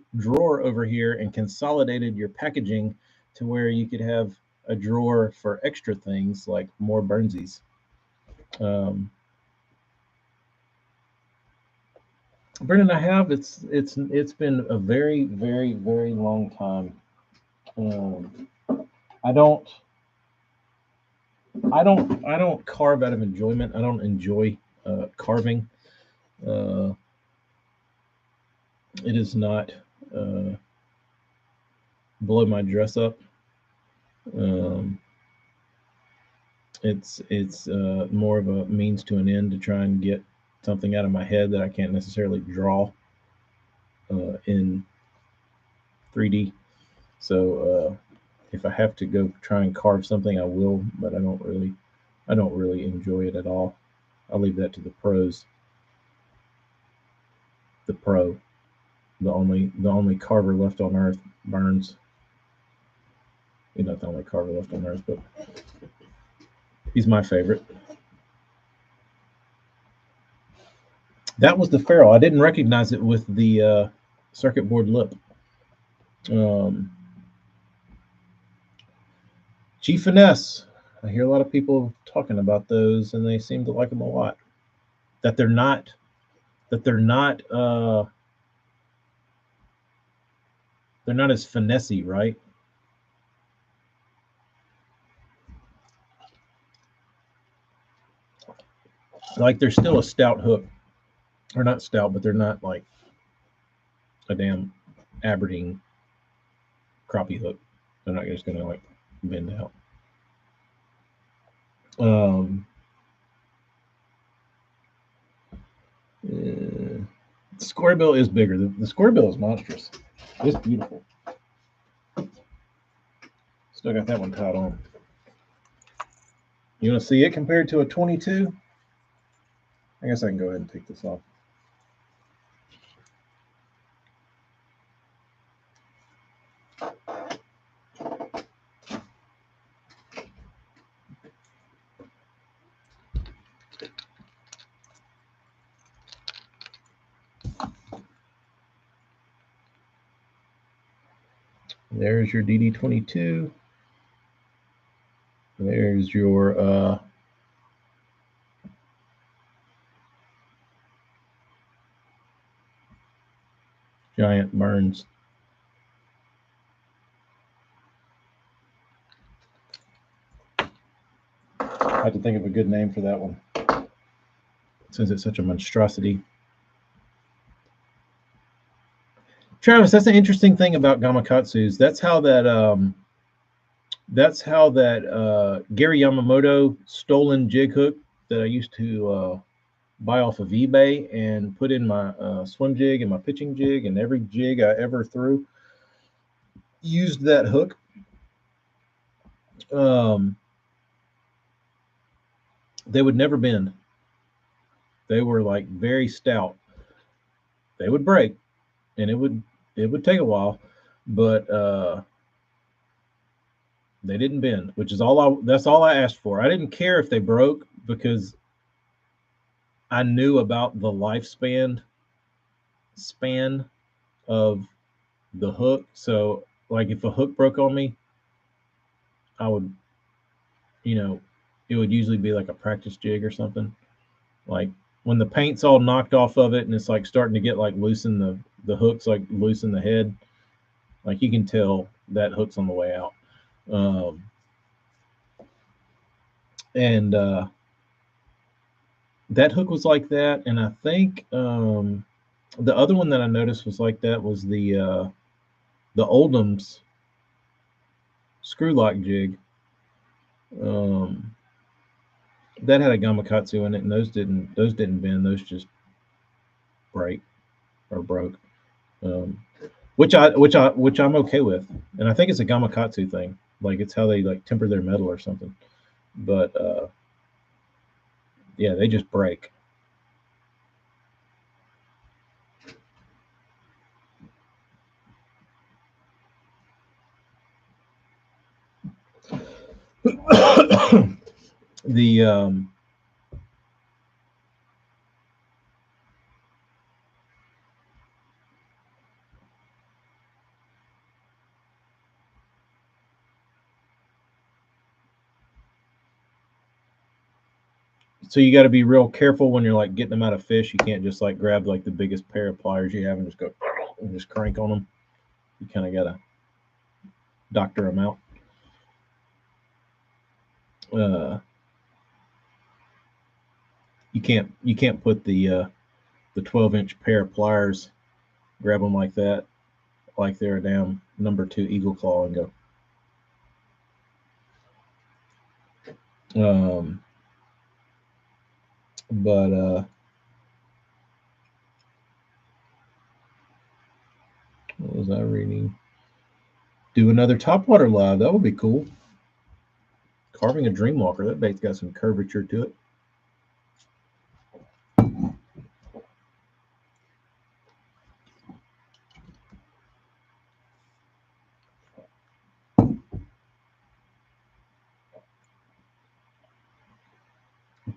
over here and consolidated your packaging to where you could have a drawer for extra things like more Burnsies. Um, Brendan, I have. It's been a very very very long time. Um, I don't I don't carve out of enjoyment. I don't enjoy carving. Uh, it is not uh, blow my dress up. Um, it's more of a means to an end to try and get something out of my head that I can't necessarily draw in 3D. So if I have to go try and carve something, I will, but I don't really enjoy it at all. I'll leave that to the pros. The pro, the only carver left on earth, Burns. He's not the only carver left on earth, but he's my favorite. That was the ferrule. I didn't recognize it with the circuit board lip. Um, G Finesse. I hear a lot of people talking about those, and they seem to like them a lot. That they're not. That they're not. They're not as finessey, right? Like they're still a stout hook, or not stout, but they're not like a damn Aberdeen crappie hook. They're not just gonna like bend out. Um, the square bill is bigger. The square bill is monstrous. It's beautiful. Still got that one tied on. You want to see it compared to a 22? I guess I can go ahead and take this off. There's your DD22. There's your giant Burns. I had to think of a good name for that one, since it's such a monstrosity. Travis, that's an interesting thing about Gamakatsus. That's how that Gary Yamamoto stolen jig hook that I used to buy off of eBay and put in my swim jig and my pitching jig, and every jig I ever threw used that hook. They would never bend. They were like very stout. They would break, and it would take a while, but they didn't bend, which is that's all I asked for. I didn't care if they broke because I knew about the lifespan of the hook. So like if a hook broke on me, I would, it would usually be like a practice jig or something. Like when the paint's all knocked off of it and it's like starting to get like loose in the hook's like loose in the head, like you can tell that hook's on the way out. And that hook was like that, and I think the other one that I noticed was like that was the Oldham's screw lock jig. That had a Gamakatsu in it, and those didn't bend. Those just break or broke. Which I'm okay with, and I think it's a Gamakatsu thing. Like it's how they like temper their metal or something. But yeah, they just break. The So you got to be real careful when you're like getting them out of fish. You can't just like grab like the biggest pair of pliers you have and just go and just crank on them. You kind of got to doctor them out. Uh, you can't put the 12-inch pair of pliers, grab them like that, like they're a damn number 2 eagle claw and go. Um, but what was I reading? Do another topwater live. That would be cool. Carving a Dreamwalker. That bait's got some curvature to it.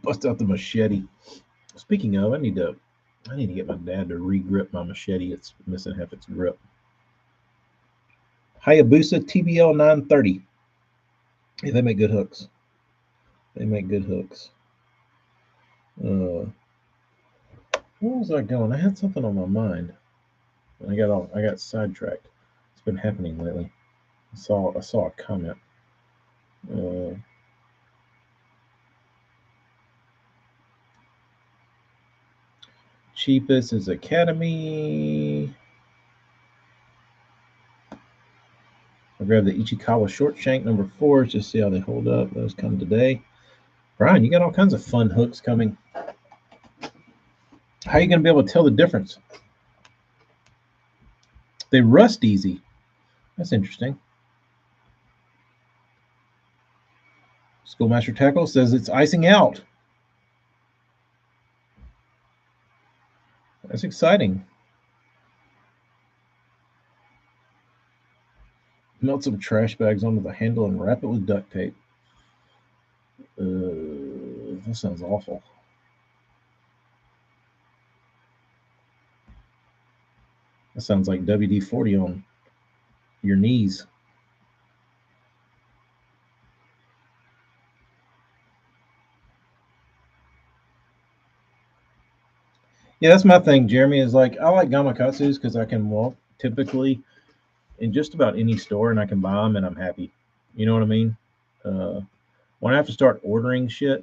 Bust out the machete. Speaking of, I need to get my dad to re-grip my machete. It's missing half its grip. Hayabusa TBL 930. Yeah, they make good hooks. They make good hooks. Where was I going? I had something on my mind. I got sidetracked. It's been happening lately. I saw a comment. Uh, cheapest is Academy. I grabbed the Ichikawa short shank number 4 just to see how they hold up. Those come today. Brian, you got all kinds of fun hooks coming. How are you going to be able to tell the difference? They rust easy. That's interesting. Schoolmaster Tackle says it's icing out. That's exciting. Melt some trash bags onto the handle and wrap it with duct tape. That sounds awful. That sounds like WD-40 on your knees. Yeah, that's my thing, Jeremy, is like I like gamakatsus because I can walk typically in just about any store and I can buy them and I'm happy. You know what I mean? Uh, when I have to start ordering shit,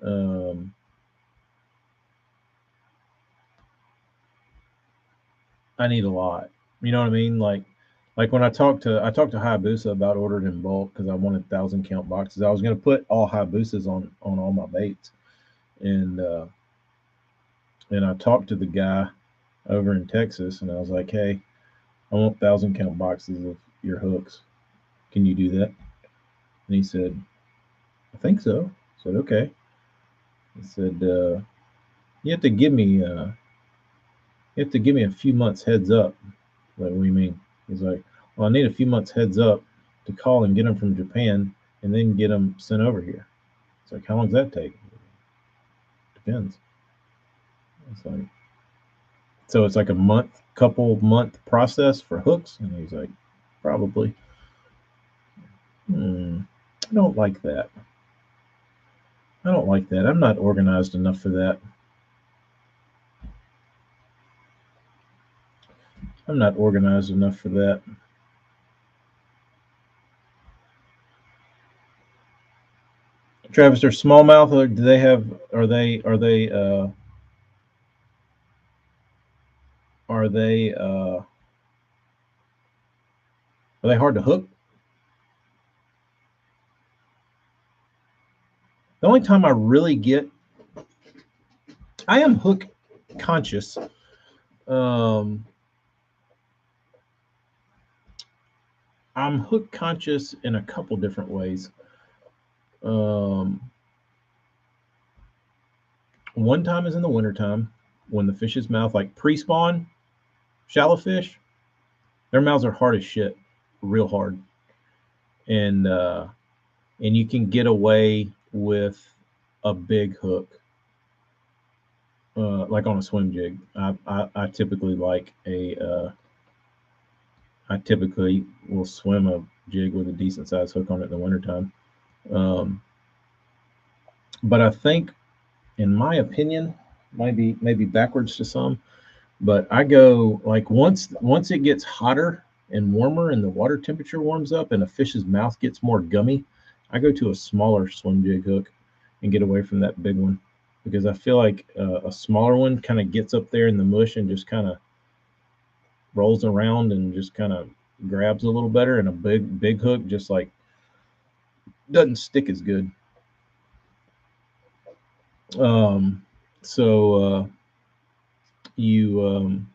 um, I need a lot. You know what I mean? Like when I talked to Hayabusa about ordering in bulk because I wanted 1,000 count boxes. I was gonna put all Hayabusas on all my baits, and and I talked to the guy over in Texas, and I was like, hey, I want 1,000 count boxes of your hooks. Can you do that? And he said, I think so. I said, okay. He said, you have to give me a few months heads up. Like, what do you mean? He's like, well, I need a few months heads up to call and get them from Japan and then get them sent over here. It's like, how long does that take? Depends. It's like, so it's like couple month process for hooks. And he's like, probably. I don't like that. I don't like that. I'm not organized enough for that. I'm not organized enough for that. Travis, they're smallmouth. Or do they have? Are they? Are they hard to hook? The only time I really get, I am hook conscious. Um, I'm hook conscious in a couple different ways. Um, one time is in the wintertime when the fish's mouth, like pre-spawn, shallow fish, their mouths are hard as shit, real hard, and and you can get away with a big hook, like on a swim jig. I typically like a I typically will swim a jig with a decent sized hook on it in the wintertime. Um, But I think, in my opinion, maybe backwards to some, but I go like once it gets hotter and warmer and the water temperature warms up and a fish's mouth gets more gummy, I go to a smaller swim jig hook and get away from that big one because I feel like a smaller one kind of gets up there in the mush and just kind of rolls around and just kind of grabs a little better, and a big hook just like doesn't stick as good. Um, so you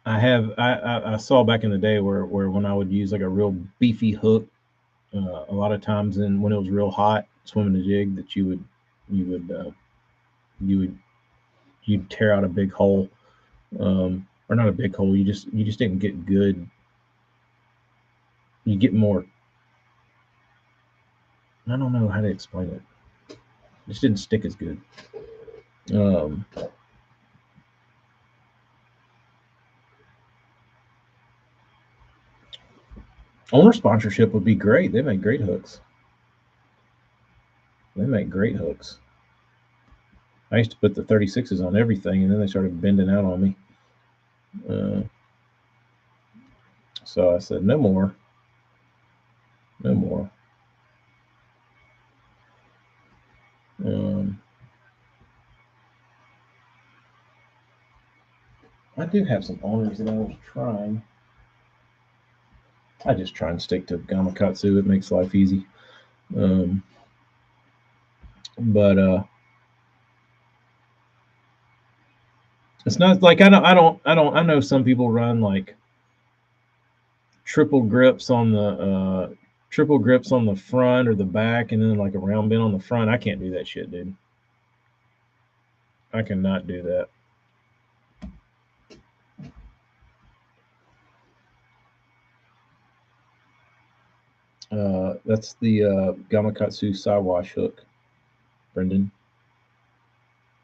I saw back in the day where when I would use like a real beefy hook, a lot of times, and when it was real hot swimming the jig, that you would you would you'd tear out a big hole, or not a big hole. You just didn't get good. You get more. I don't know how to explain it. It just didn't stick as good. Um, Owner sponsorship would be great. They make great hooks. They make great hooks. I used to put the 36s on everything, and then they started bending out on me. Uh, so I said, no more, no more. Um, I do have some owners that I was trying. I just try and stick to Gamakatsu. It makes life easy. Um, but it's not like I know some people run like triple grips on the front or the back, and then like a round bend on the front. I can't do that shit, dude. I cannot do that. That's the Gamakatsu Siwash hook, Brendan.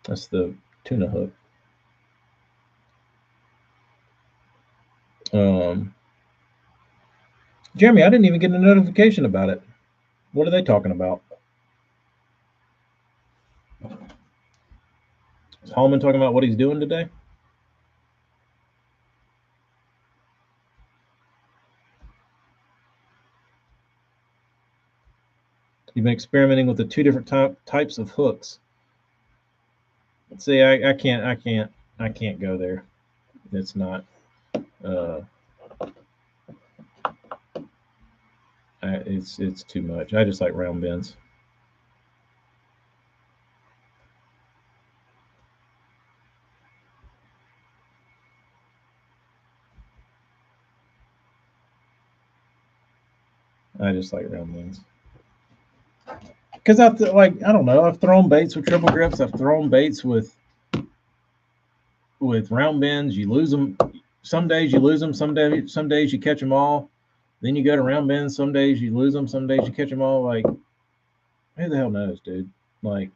That's the tuna hook. Um, Jeremy, I didn't even get a notification about it. What are they talking about? Is Hallman talking about what he's doing today? You've been experimenting with the two different types of hooks. See, I can't go there. It's not. Uh, it's too much. I just like round bends. I just like round bends. Because I don't know. I've thrown baits with triple grips. I've thrown baits with round bends. You lose them. Some days you lose them. Some days you catch them all. Then you go to round bends. Some days you lose them. Some days you catch them all. Like, who the hell knows, dude? Like,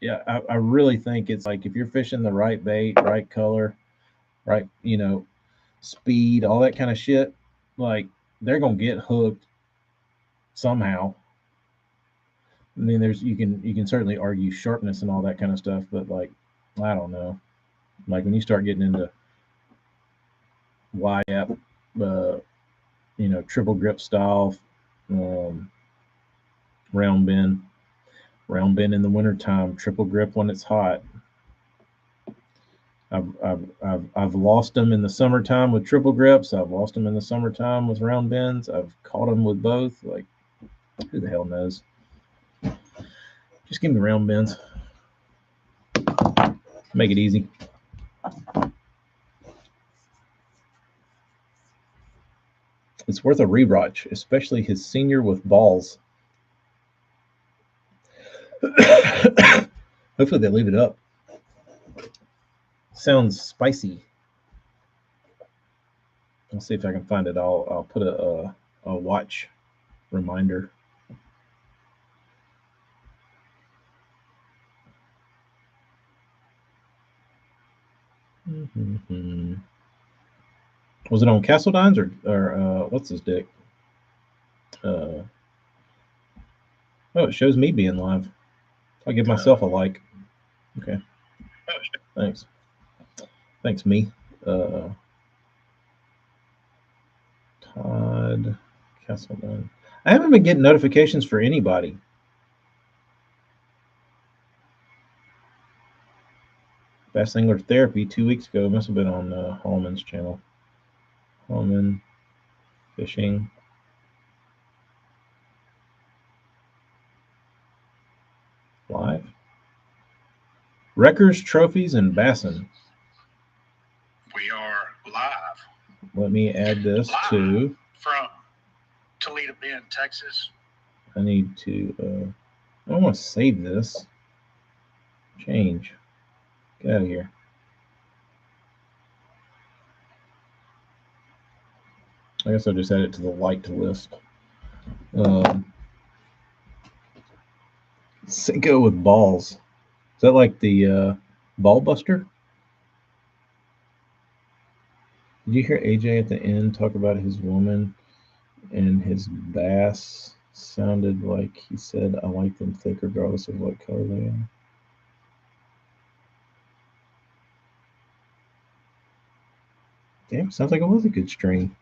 yeah, I really think it's like if you're fishing the right bait, right color, right, speed, all that kind of shit, like they're gonna get hooked somehow. I mean, you can certainly argue sharpness and all that kind of stuff, but like, I don't know. Like when you start getting into Y up, uh, triple grip style, um, round bend, round bend in the wintertime, triple grip when it's hot. I've lost them in the summertime with triple grips. I've lost them in the summertime with round bends. I've caught them with both. Like, who the hell knows? Just give me round bends. Make it easy. It's worth a rewatch, especially his senior with balls. Hopefully they leave it up. Sounds spicy. I'll see if I can find it. I'll put a watch reminder. Mm-hmm. Was it on Castle Dines or what's his dick? Uh, Oh, it shows me being live. I'll give myself a like. Okay. Thanks. Thanks, me. Todd Castleman. I haven't been getting notifications for anybody. Best Angler Therapy 2 weeks ago. Must have been on Hallman's channel. Hallman Fishing. Live. Wreckers, Trophies, and Bassin. We are live. Let me add this live to. From Toledo Bend, Texas. I need to. I want to save this. Change. Get out of here. I guess I'll just add it to the liked list. Cinco with balls. Is that like the ball buster? Did you hear AJ at the end talk about his woman and his bass? Sounded like he said, I like them thick regardless of what color they are. Damn, sounds like it was a good string.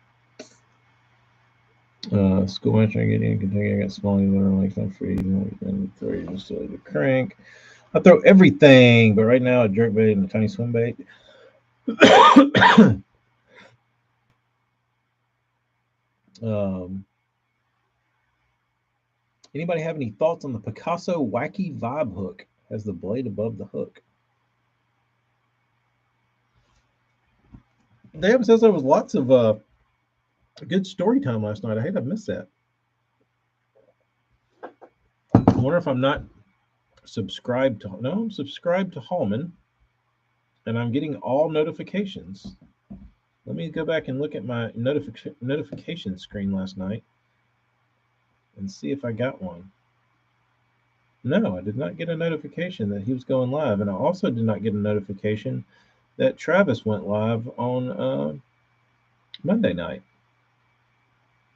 School mentor getting in Kentucky. I got small learn like that for you. And throw you just the crank. I throw everything, but right now a jerk bait and a tiny swim bait. Anybody have any thoughts on the Picasso Wacky Vibe hook? Has the blade above the hook. Damn, says there was lots of good story time last night. I hate I missed that. I wonder if I'm not subscribed to. No, I'm subscribed to Hallman, and I'm getting all notifications. Let me go back and look at my notification screen last night and see if I got one. No, I did not get a notification that he was going live, and I also did not get a notification that Travis went live on Monday night.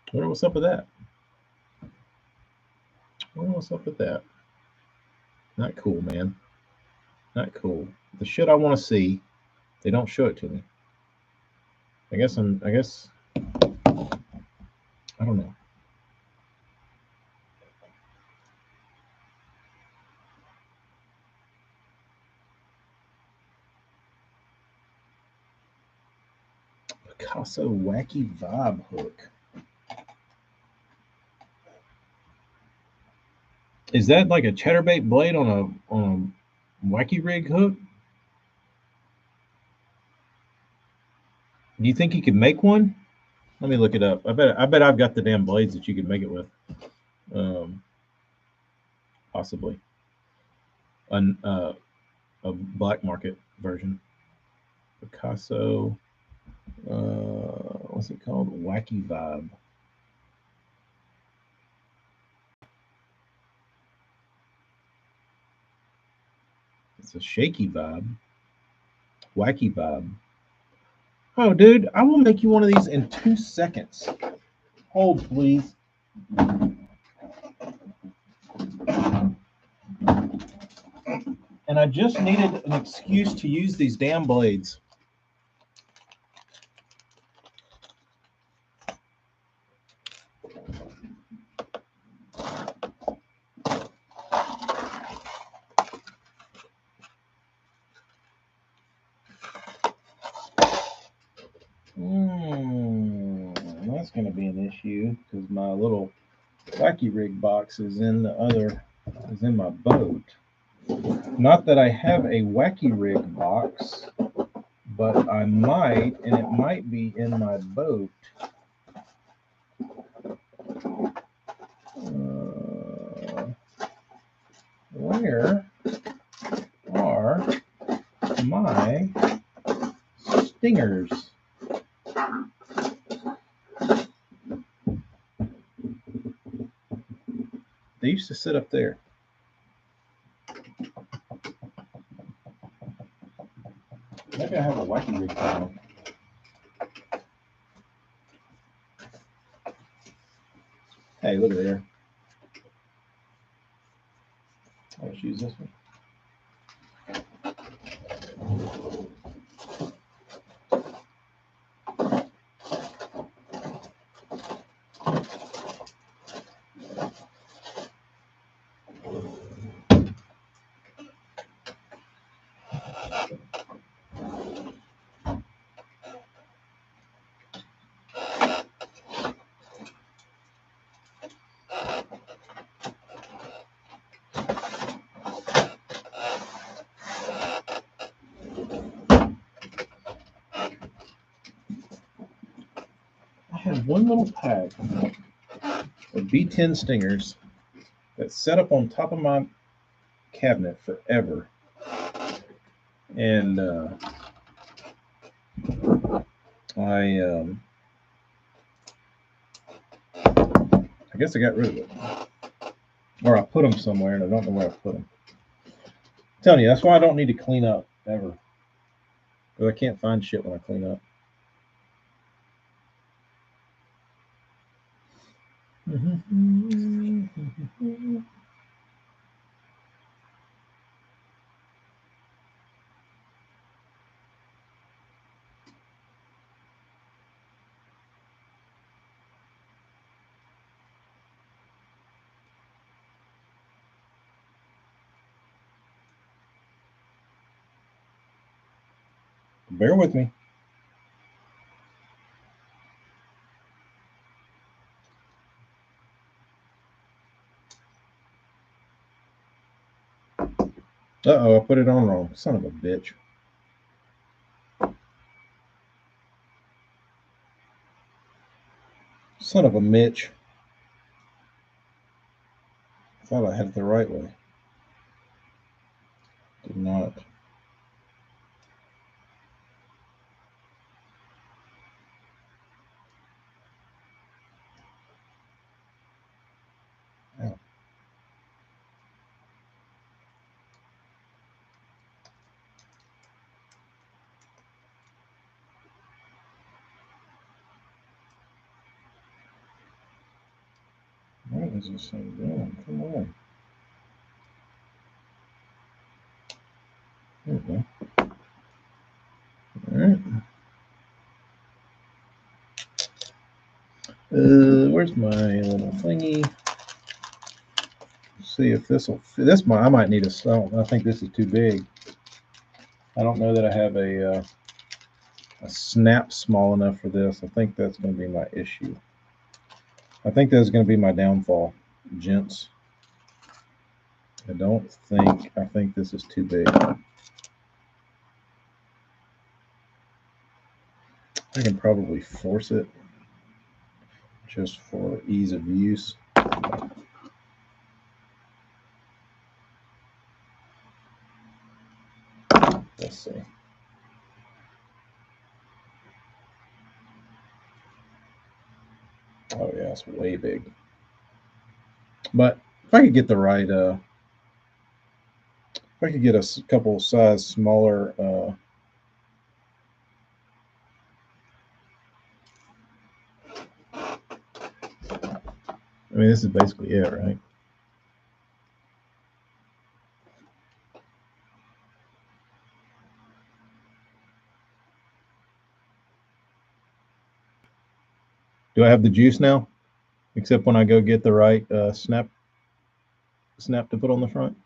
I wonder what's up with that. Not cool, man. Not cool. The shit I want to see, they don't show it to me. I guess I don't know. Picasso Wacky Vibe hook. Is that like a chatterbait blade on a wacky rig hook? Do you think you could make one? Let me look it up. I bet I've got the damn blades that you could make it with. Possibly. A black market version. Picasso. What's it called? Wacky Vibe. It's a shaky vibe. Wacky Vibe. Oh, dude, I will make you one of these in 2 seconds. Hold, please. And I just needed an excuse to use these damn blades. That's going to be an issue because my little wacky rig box is in my boat. Not that I have a wacky rig box, but I might, and it might be in my boat. Where are my stingers? They used to sit up there. Maybe I have a wacky rig channel. Hey, look at there. Let's use this one. I had one little pack of B10 stingers that set up on top of my cabinet forever. And I guess I got rid of it. Or I put them somewhere and I don't know where I put them. I'm telling you, that's why I don't need to clean up ever. Because I can't find shit when I clean up. Bear with me. Uh-oh, I put it on wrong. Son of a bitch. Son of a Mitch. I thought I had it the right way. Did not. Ow. What is this thing doing? Come on. There we go. All right. Where's my little thingy? Let's see if this will fit. I might need a. I think this is too big. I don't know that I have a snap small enough for this. I think that's going to be my issue. I think that's going to be my downfall, gents. I think this is too big. I can probably force it just for ease of use. Let's see. Oh yeah, it's way big. But if I could get the right, if I could get a couple size smaller, I mean, this is basically it, right? Do I have the juice now? Except when I go get the right snap to put on the front.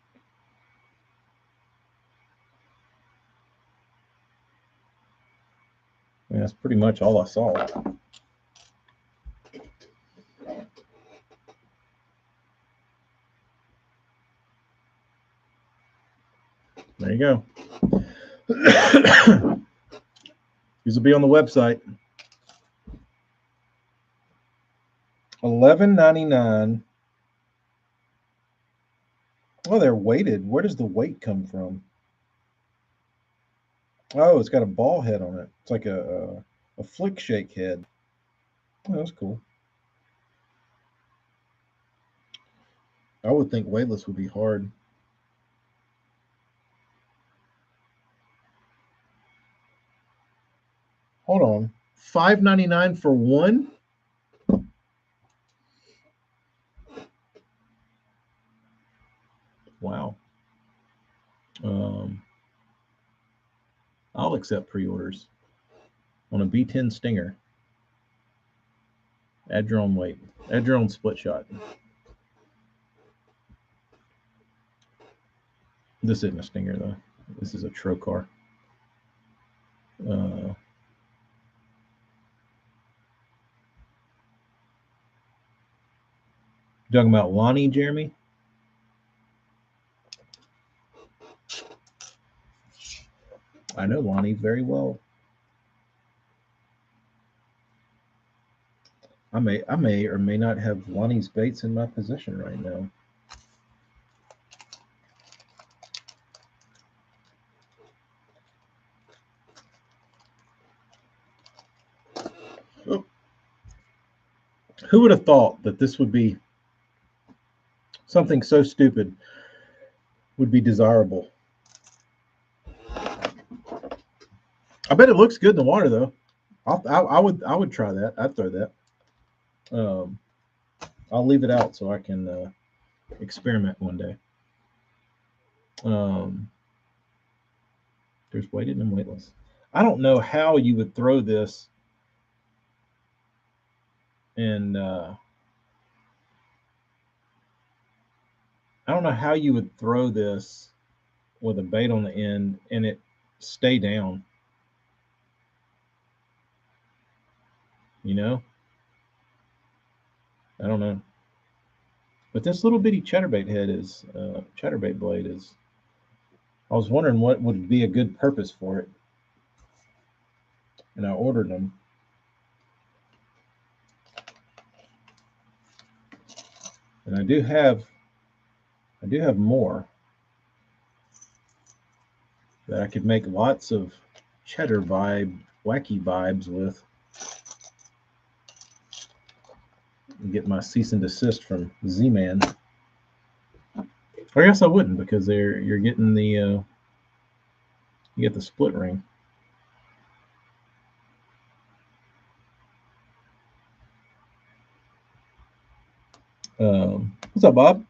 I mean, that's pretty much all I saw. There you go. These will be on the website. $11.99. Oh, they're weighted. Where does the weight come from? Oh, it's got a ball head on it. It's like a flick shake head. Oh, that's cool. I would think weightless would be hard. Hold on. $5.99 for one? Wow. Um, I'll accept pre-orders on a B10 Stinger. Add your own weight. Add your own split shot. This isn't a Stinger though. This is a Trocar. Uh, talking about Lonnie, Jeremy? I know Lonnie very well. I may or may not have Lonnie's baits in my possession right now. Oh, who would have thought that this would be something so stupid would be desirable? I bet it looks good in the water though. I would try that. I'd throw that. Um, I'll leave it out so I can experiment one day. Um, there's weighted and weightless. I don't know how you would throw this and I don't know how you would throw this with a bait on the end and it stay down. You know, I don't know. But this little bitty chatterbait head is chatterbait blade is. I was wondering what would be a good purpose for it, and I ordered them. And I do have more that I could make lots of cheddar wacky vibes with. And get my cease and desist from Z-Man. Or I guess I wouldn't because you're getting the you get the split ring. What's up, Bob?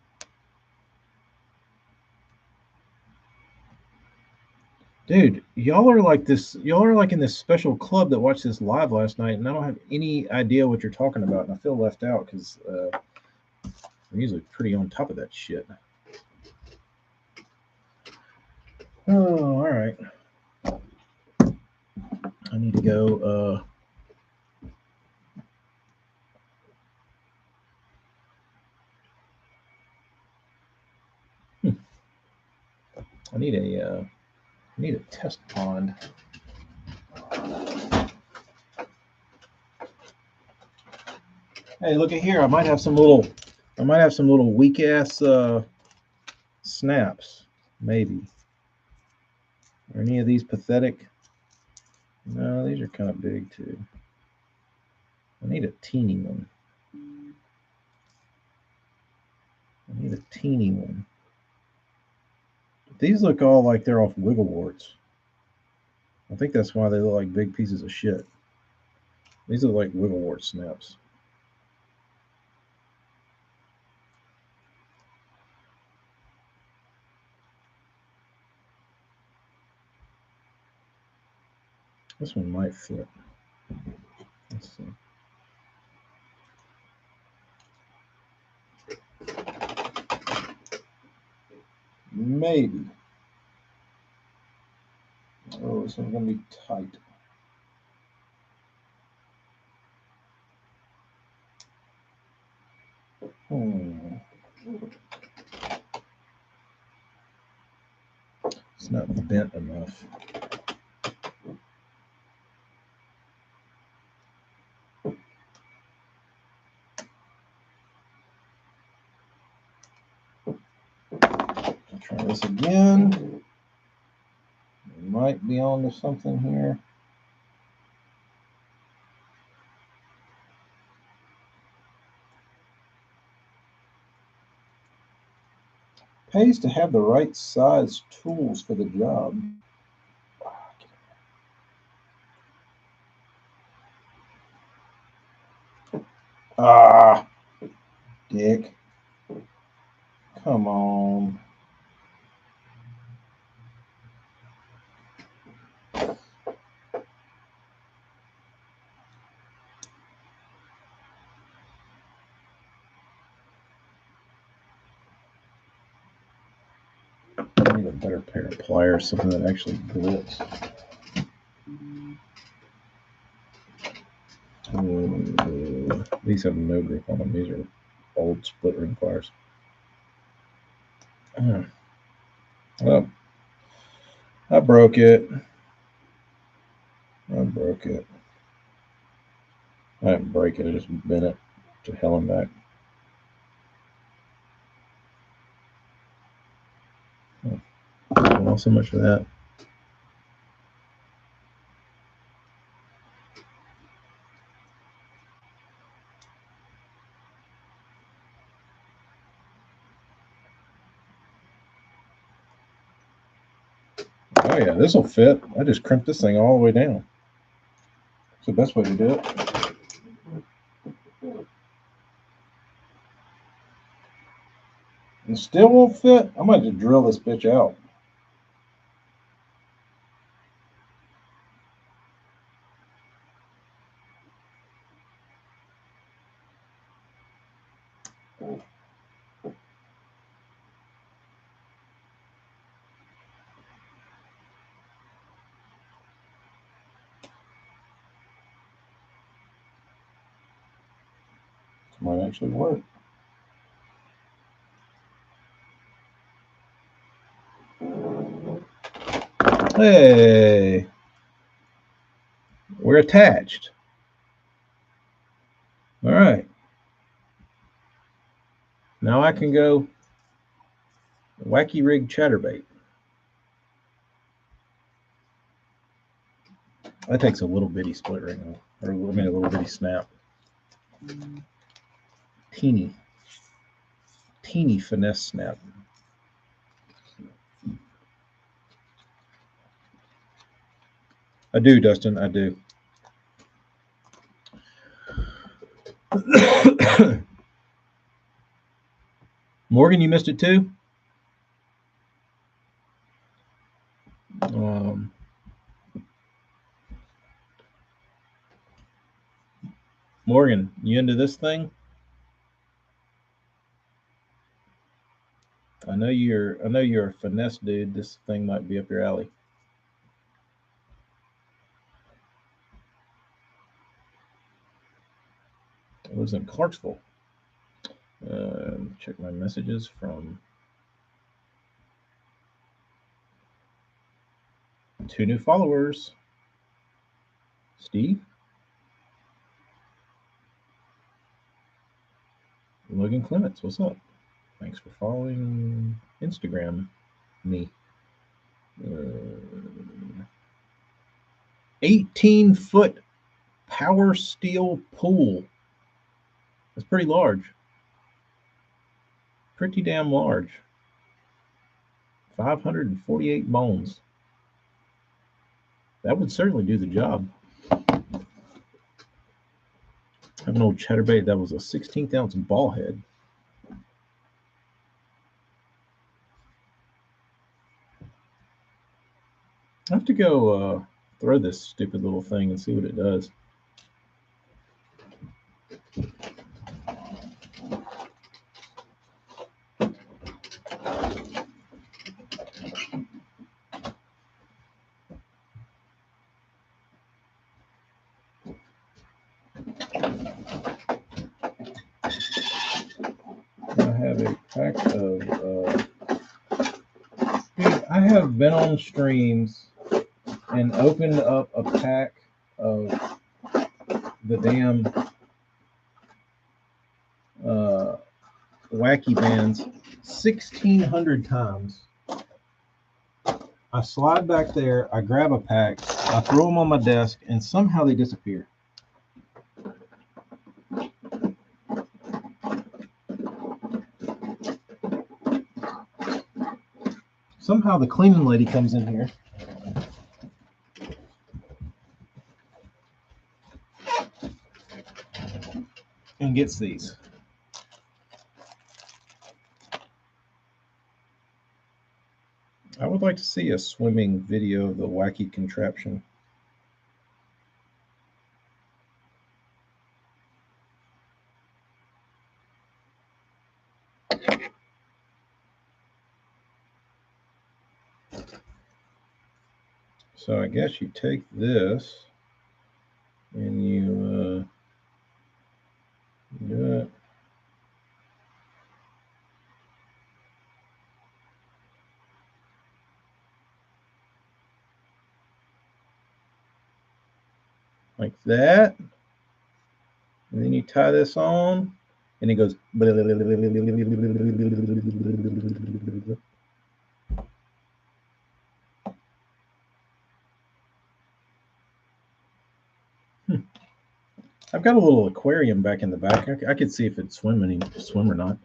Dude, y'all are like this. Y'all are like in this special club that watched this live last night, and I don't have any idea what you're talking about, and I feel left out because I'm usually pretty on top of that shit. Oh, all right. I need to go. I need a test pond. Hey, look at here. I might have some little weak ass snaps, maybe. Are any of these pathetic? No, these are kind of big too. I need a teeny one. I need a teeny one. These look all like they're off wiggle warts. I think that's why they look like big pieces of shit. These look like wiggle wart snaps. This one might fit. Let's see. Maybe. Oh, this one's gonna be tight. It's not bent enough. I'll try this again. We might be on to something here. Pays to have the right size tools for the job. Ah, dick. Come on. need a better pair of pliers, something that actually grips. These have no grip on them. These are old split ring pliers. Well, I broke it. I didn't break it. I just bent it to hell and back. Well, so much for that. Oh yeah, this will fit. I just crimped this thing all the way down. It's the best way to do it. And still won't fit. I might just drill this bitch out. This might actually work. Hey, we're attached. All right. Now I can go wacky rig chatterbait. That takes a little bitty split ring, or a little bitty snap. Teeny finesse snap. I do, Dustin. I do. Morgan, you missed it too? Morgan, you into this thing? I know you're a finesse dude. This thing might be up your alley. It lives in Clarksville. Check my messages from 2 new followers. Steve, Logan Clements, what's up? Thanks for following Instagram me. 18-foot power steel pool. That's pretty large. Pretty damn large. 548 bones. That would certainly do the job. I have an old chatterbait that was a 16th ounce ball head. I have to go throw this stupid little thing and see what it does. I have a pack of. Dude, I have been on streams and opened up a pack of the damn wacky bands 1,600 times. I slide back there, I grab a pack, I throw them on my desk, and somehow they disappear. Somehow the cleaning lady comes in here and gets these. I would like to see a swimming video of the wacky contraption. So I guess you take this and you do it. Like that. And then you tie this on, and it goes. I've got a little aquarium back in the back. I could see if it'd swim or not.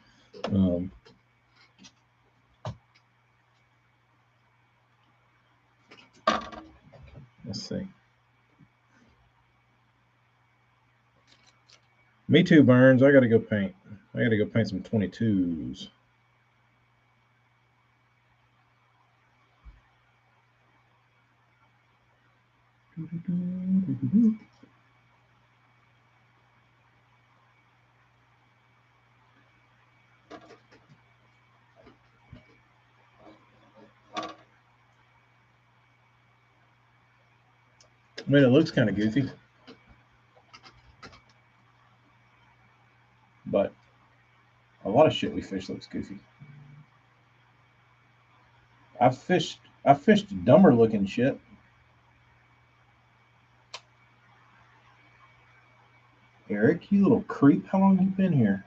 Let's see. Me too, Burns. I got to go paint. I got to go paint some 22s. I mean, it looks kind of goofy, but a lot of shit we fish looks goofy. I've fished dumber looking shit. Eric, you little creep! How long have you been here?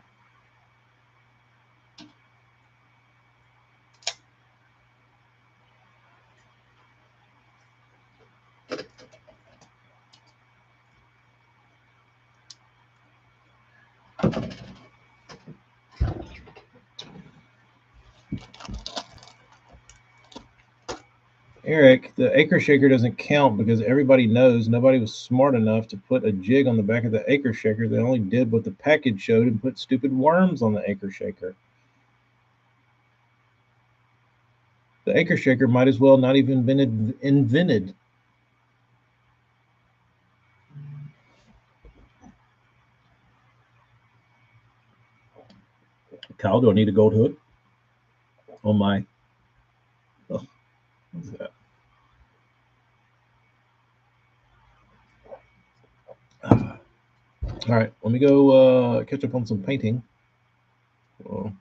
Eric, the acre shaker doesn't count because everybody knows nobody was smart enough to put a jig on the back of the acre shaker. They only did what the package showed and put stupid worms on the acre shaker. The acre shaker might as well not even been invented. Kyle, do I need a gold hook on my? Oh, what's that? All right, let me go catch up on some painting. Oh.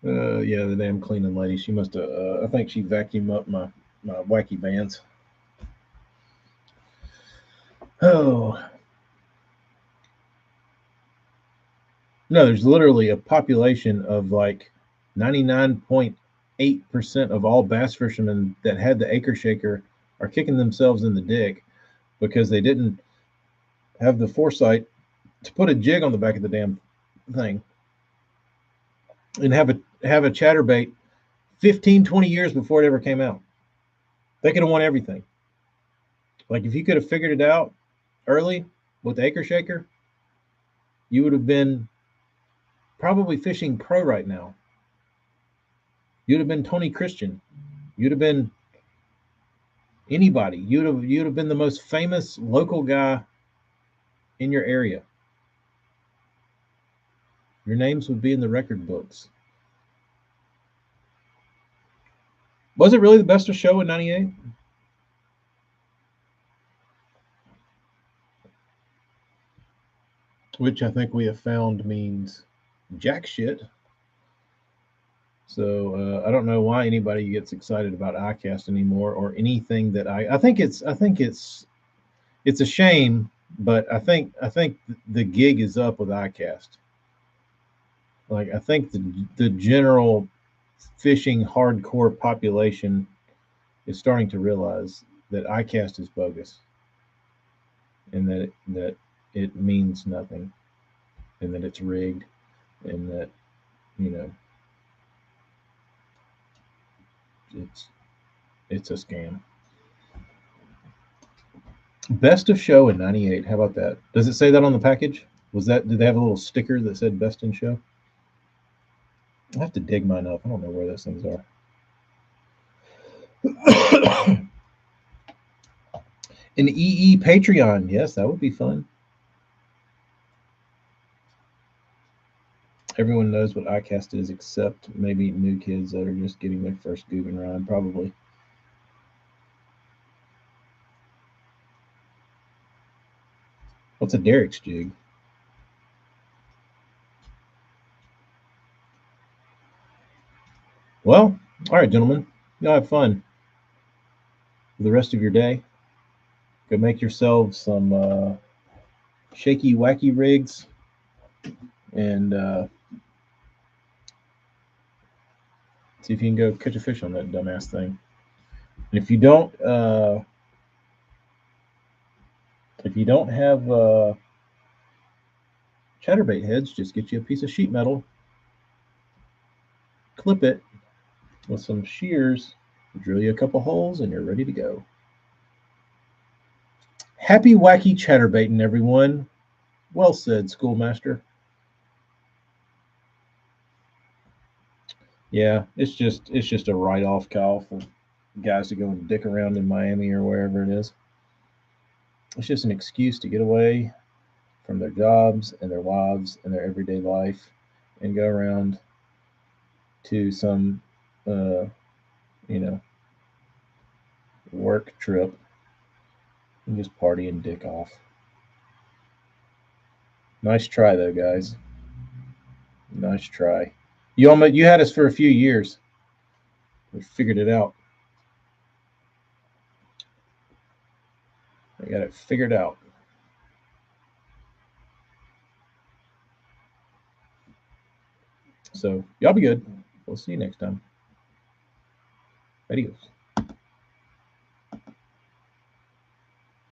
Yeah, the damn cleaning lady. She must have. I think she vacuumed up my wacky bands. Oh no, there's literally a population of like 99.8% of all bass fishermen that had the acre shaker are kicking themselves in the dick because they didn't have the foresight to put a jig on the back of the damn thing and have a chatterbait 15, 20 years before it ever came out. They could have won everything. Like if you could have figured it out early with the acre shaker, you would have been probably fishing pro right now. You'd have been Tony Christian. You'd have been anybody. You'd have been the most famous local guy in your area. Your names would be in the record books. Was it really the best of show in '98? Which I think we have found means jack shit. So I don't know why anybody gets excited about iCast anymore or anything that I think it's a shame, but I think the gig is up with iCast. Like I think the general fishing hardcore population is starting to realize that iCast is bogus and that it means nothing and that it's rigged and that you know it's a scam. Best of show in '98. How about that? Does it say that on the package? Did they have a little sticker that said best in show? I have to dig mine up. I don't know where those things are. An EE Patreon. Yes, that would be fun. Everyone knows what iCast is, except maybe new kids that are just getting their first Guggen ride, probably. What's a Derek's jig? Well, all right, gentlemen. Y'all have fun for the rest of your day. Go make yourselves some shaky, wacky rigs and see if you can go catch a fish on that dumbass thing. And if you don't have chatterbait heads, just get you a piece of sheet metal, clip it with some shears, drill you a couple holes, and you're ready to go. Happy wacky chatterbaiting, everyone. Well said, schoolmaster. Yeah, it's just a write off, Kyle, for guys to go and dick around in Miami or wherever it is. It's just an excuse to get away from their jobs and their wives and their everyday life and go around to some uh, you know, work trip and just party and dick off. Nice try though, guys. Nice try. You had us for a few years. We figured it out. We got it figured out. So y'all be good. We'll see you next time. Adios.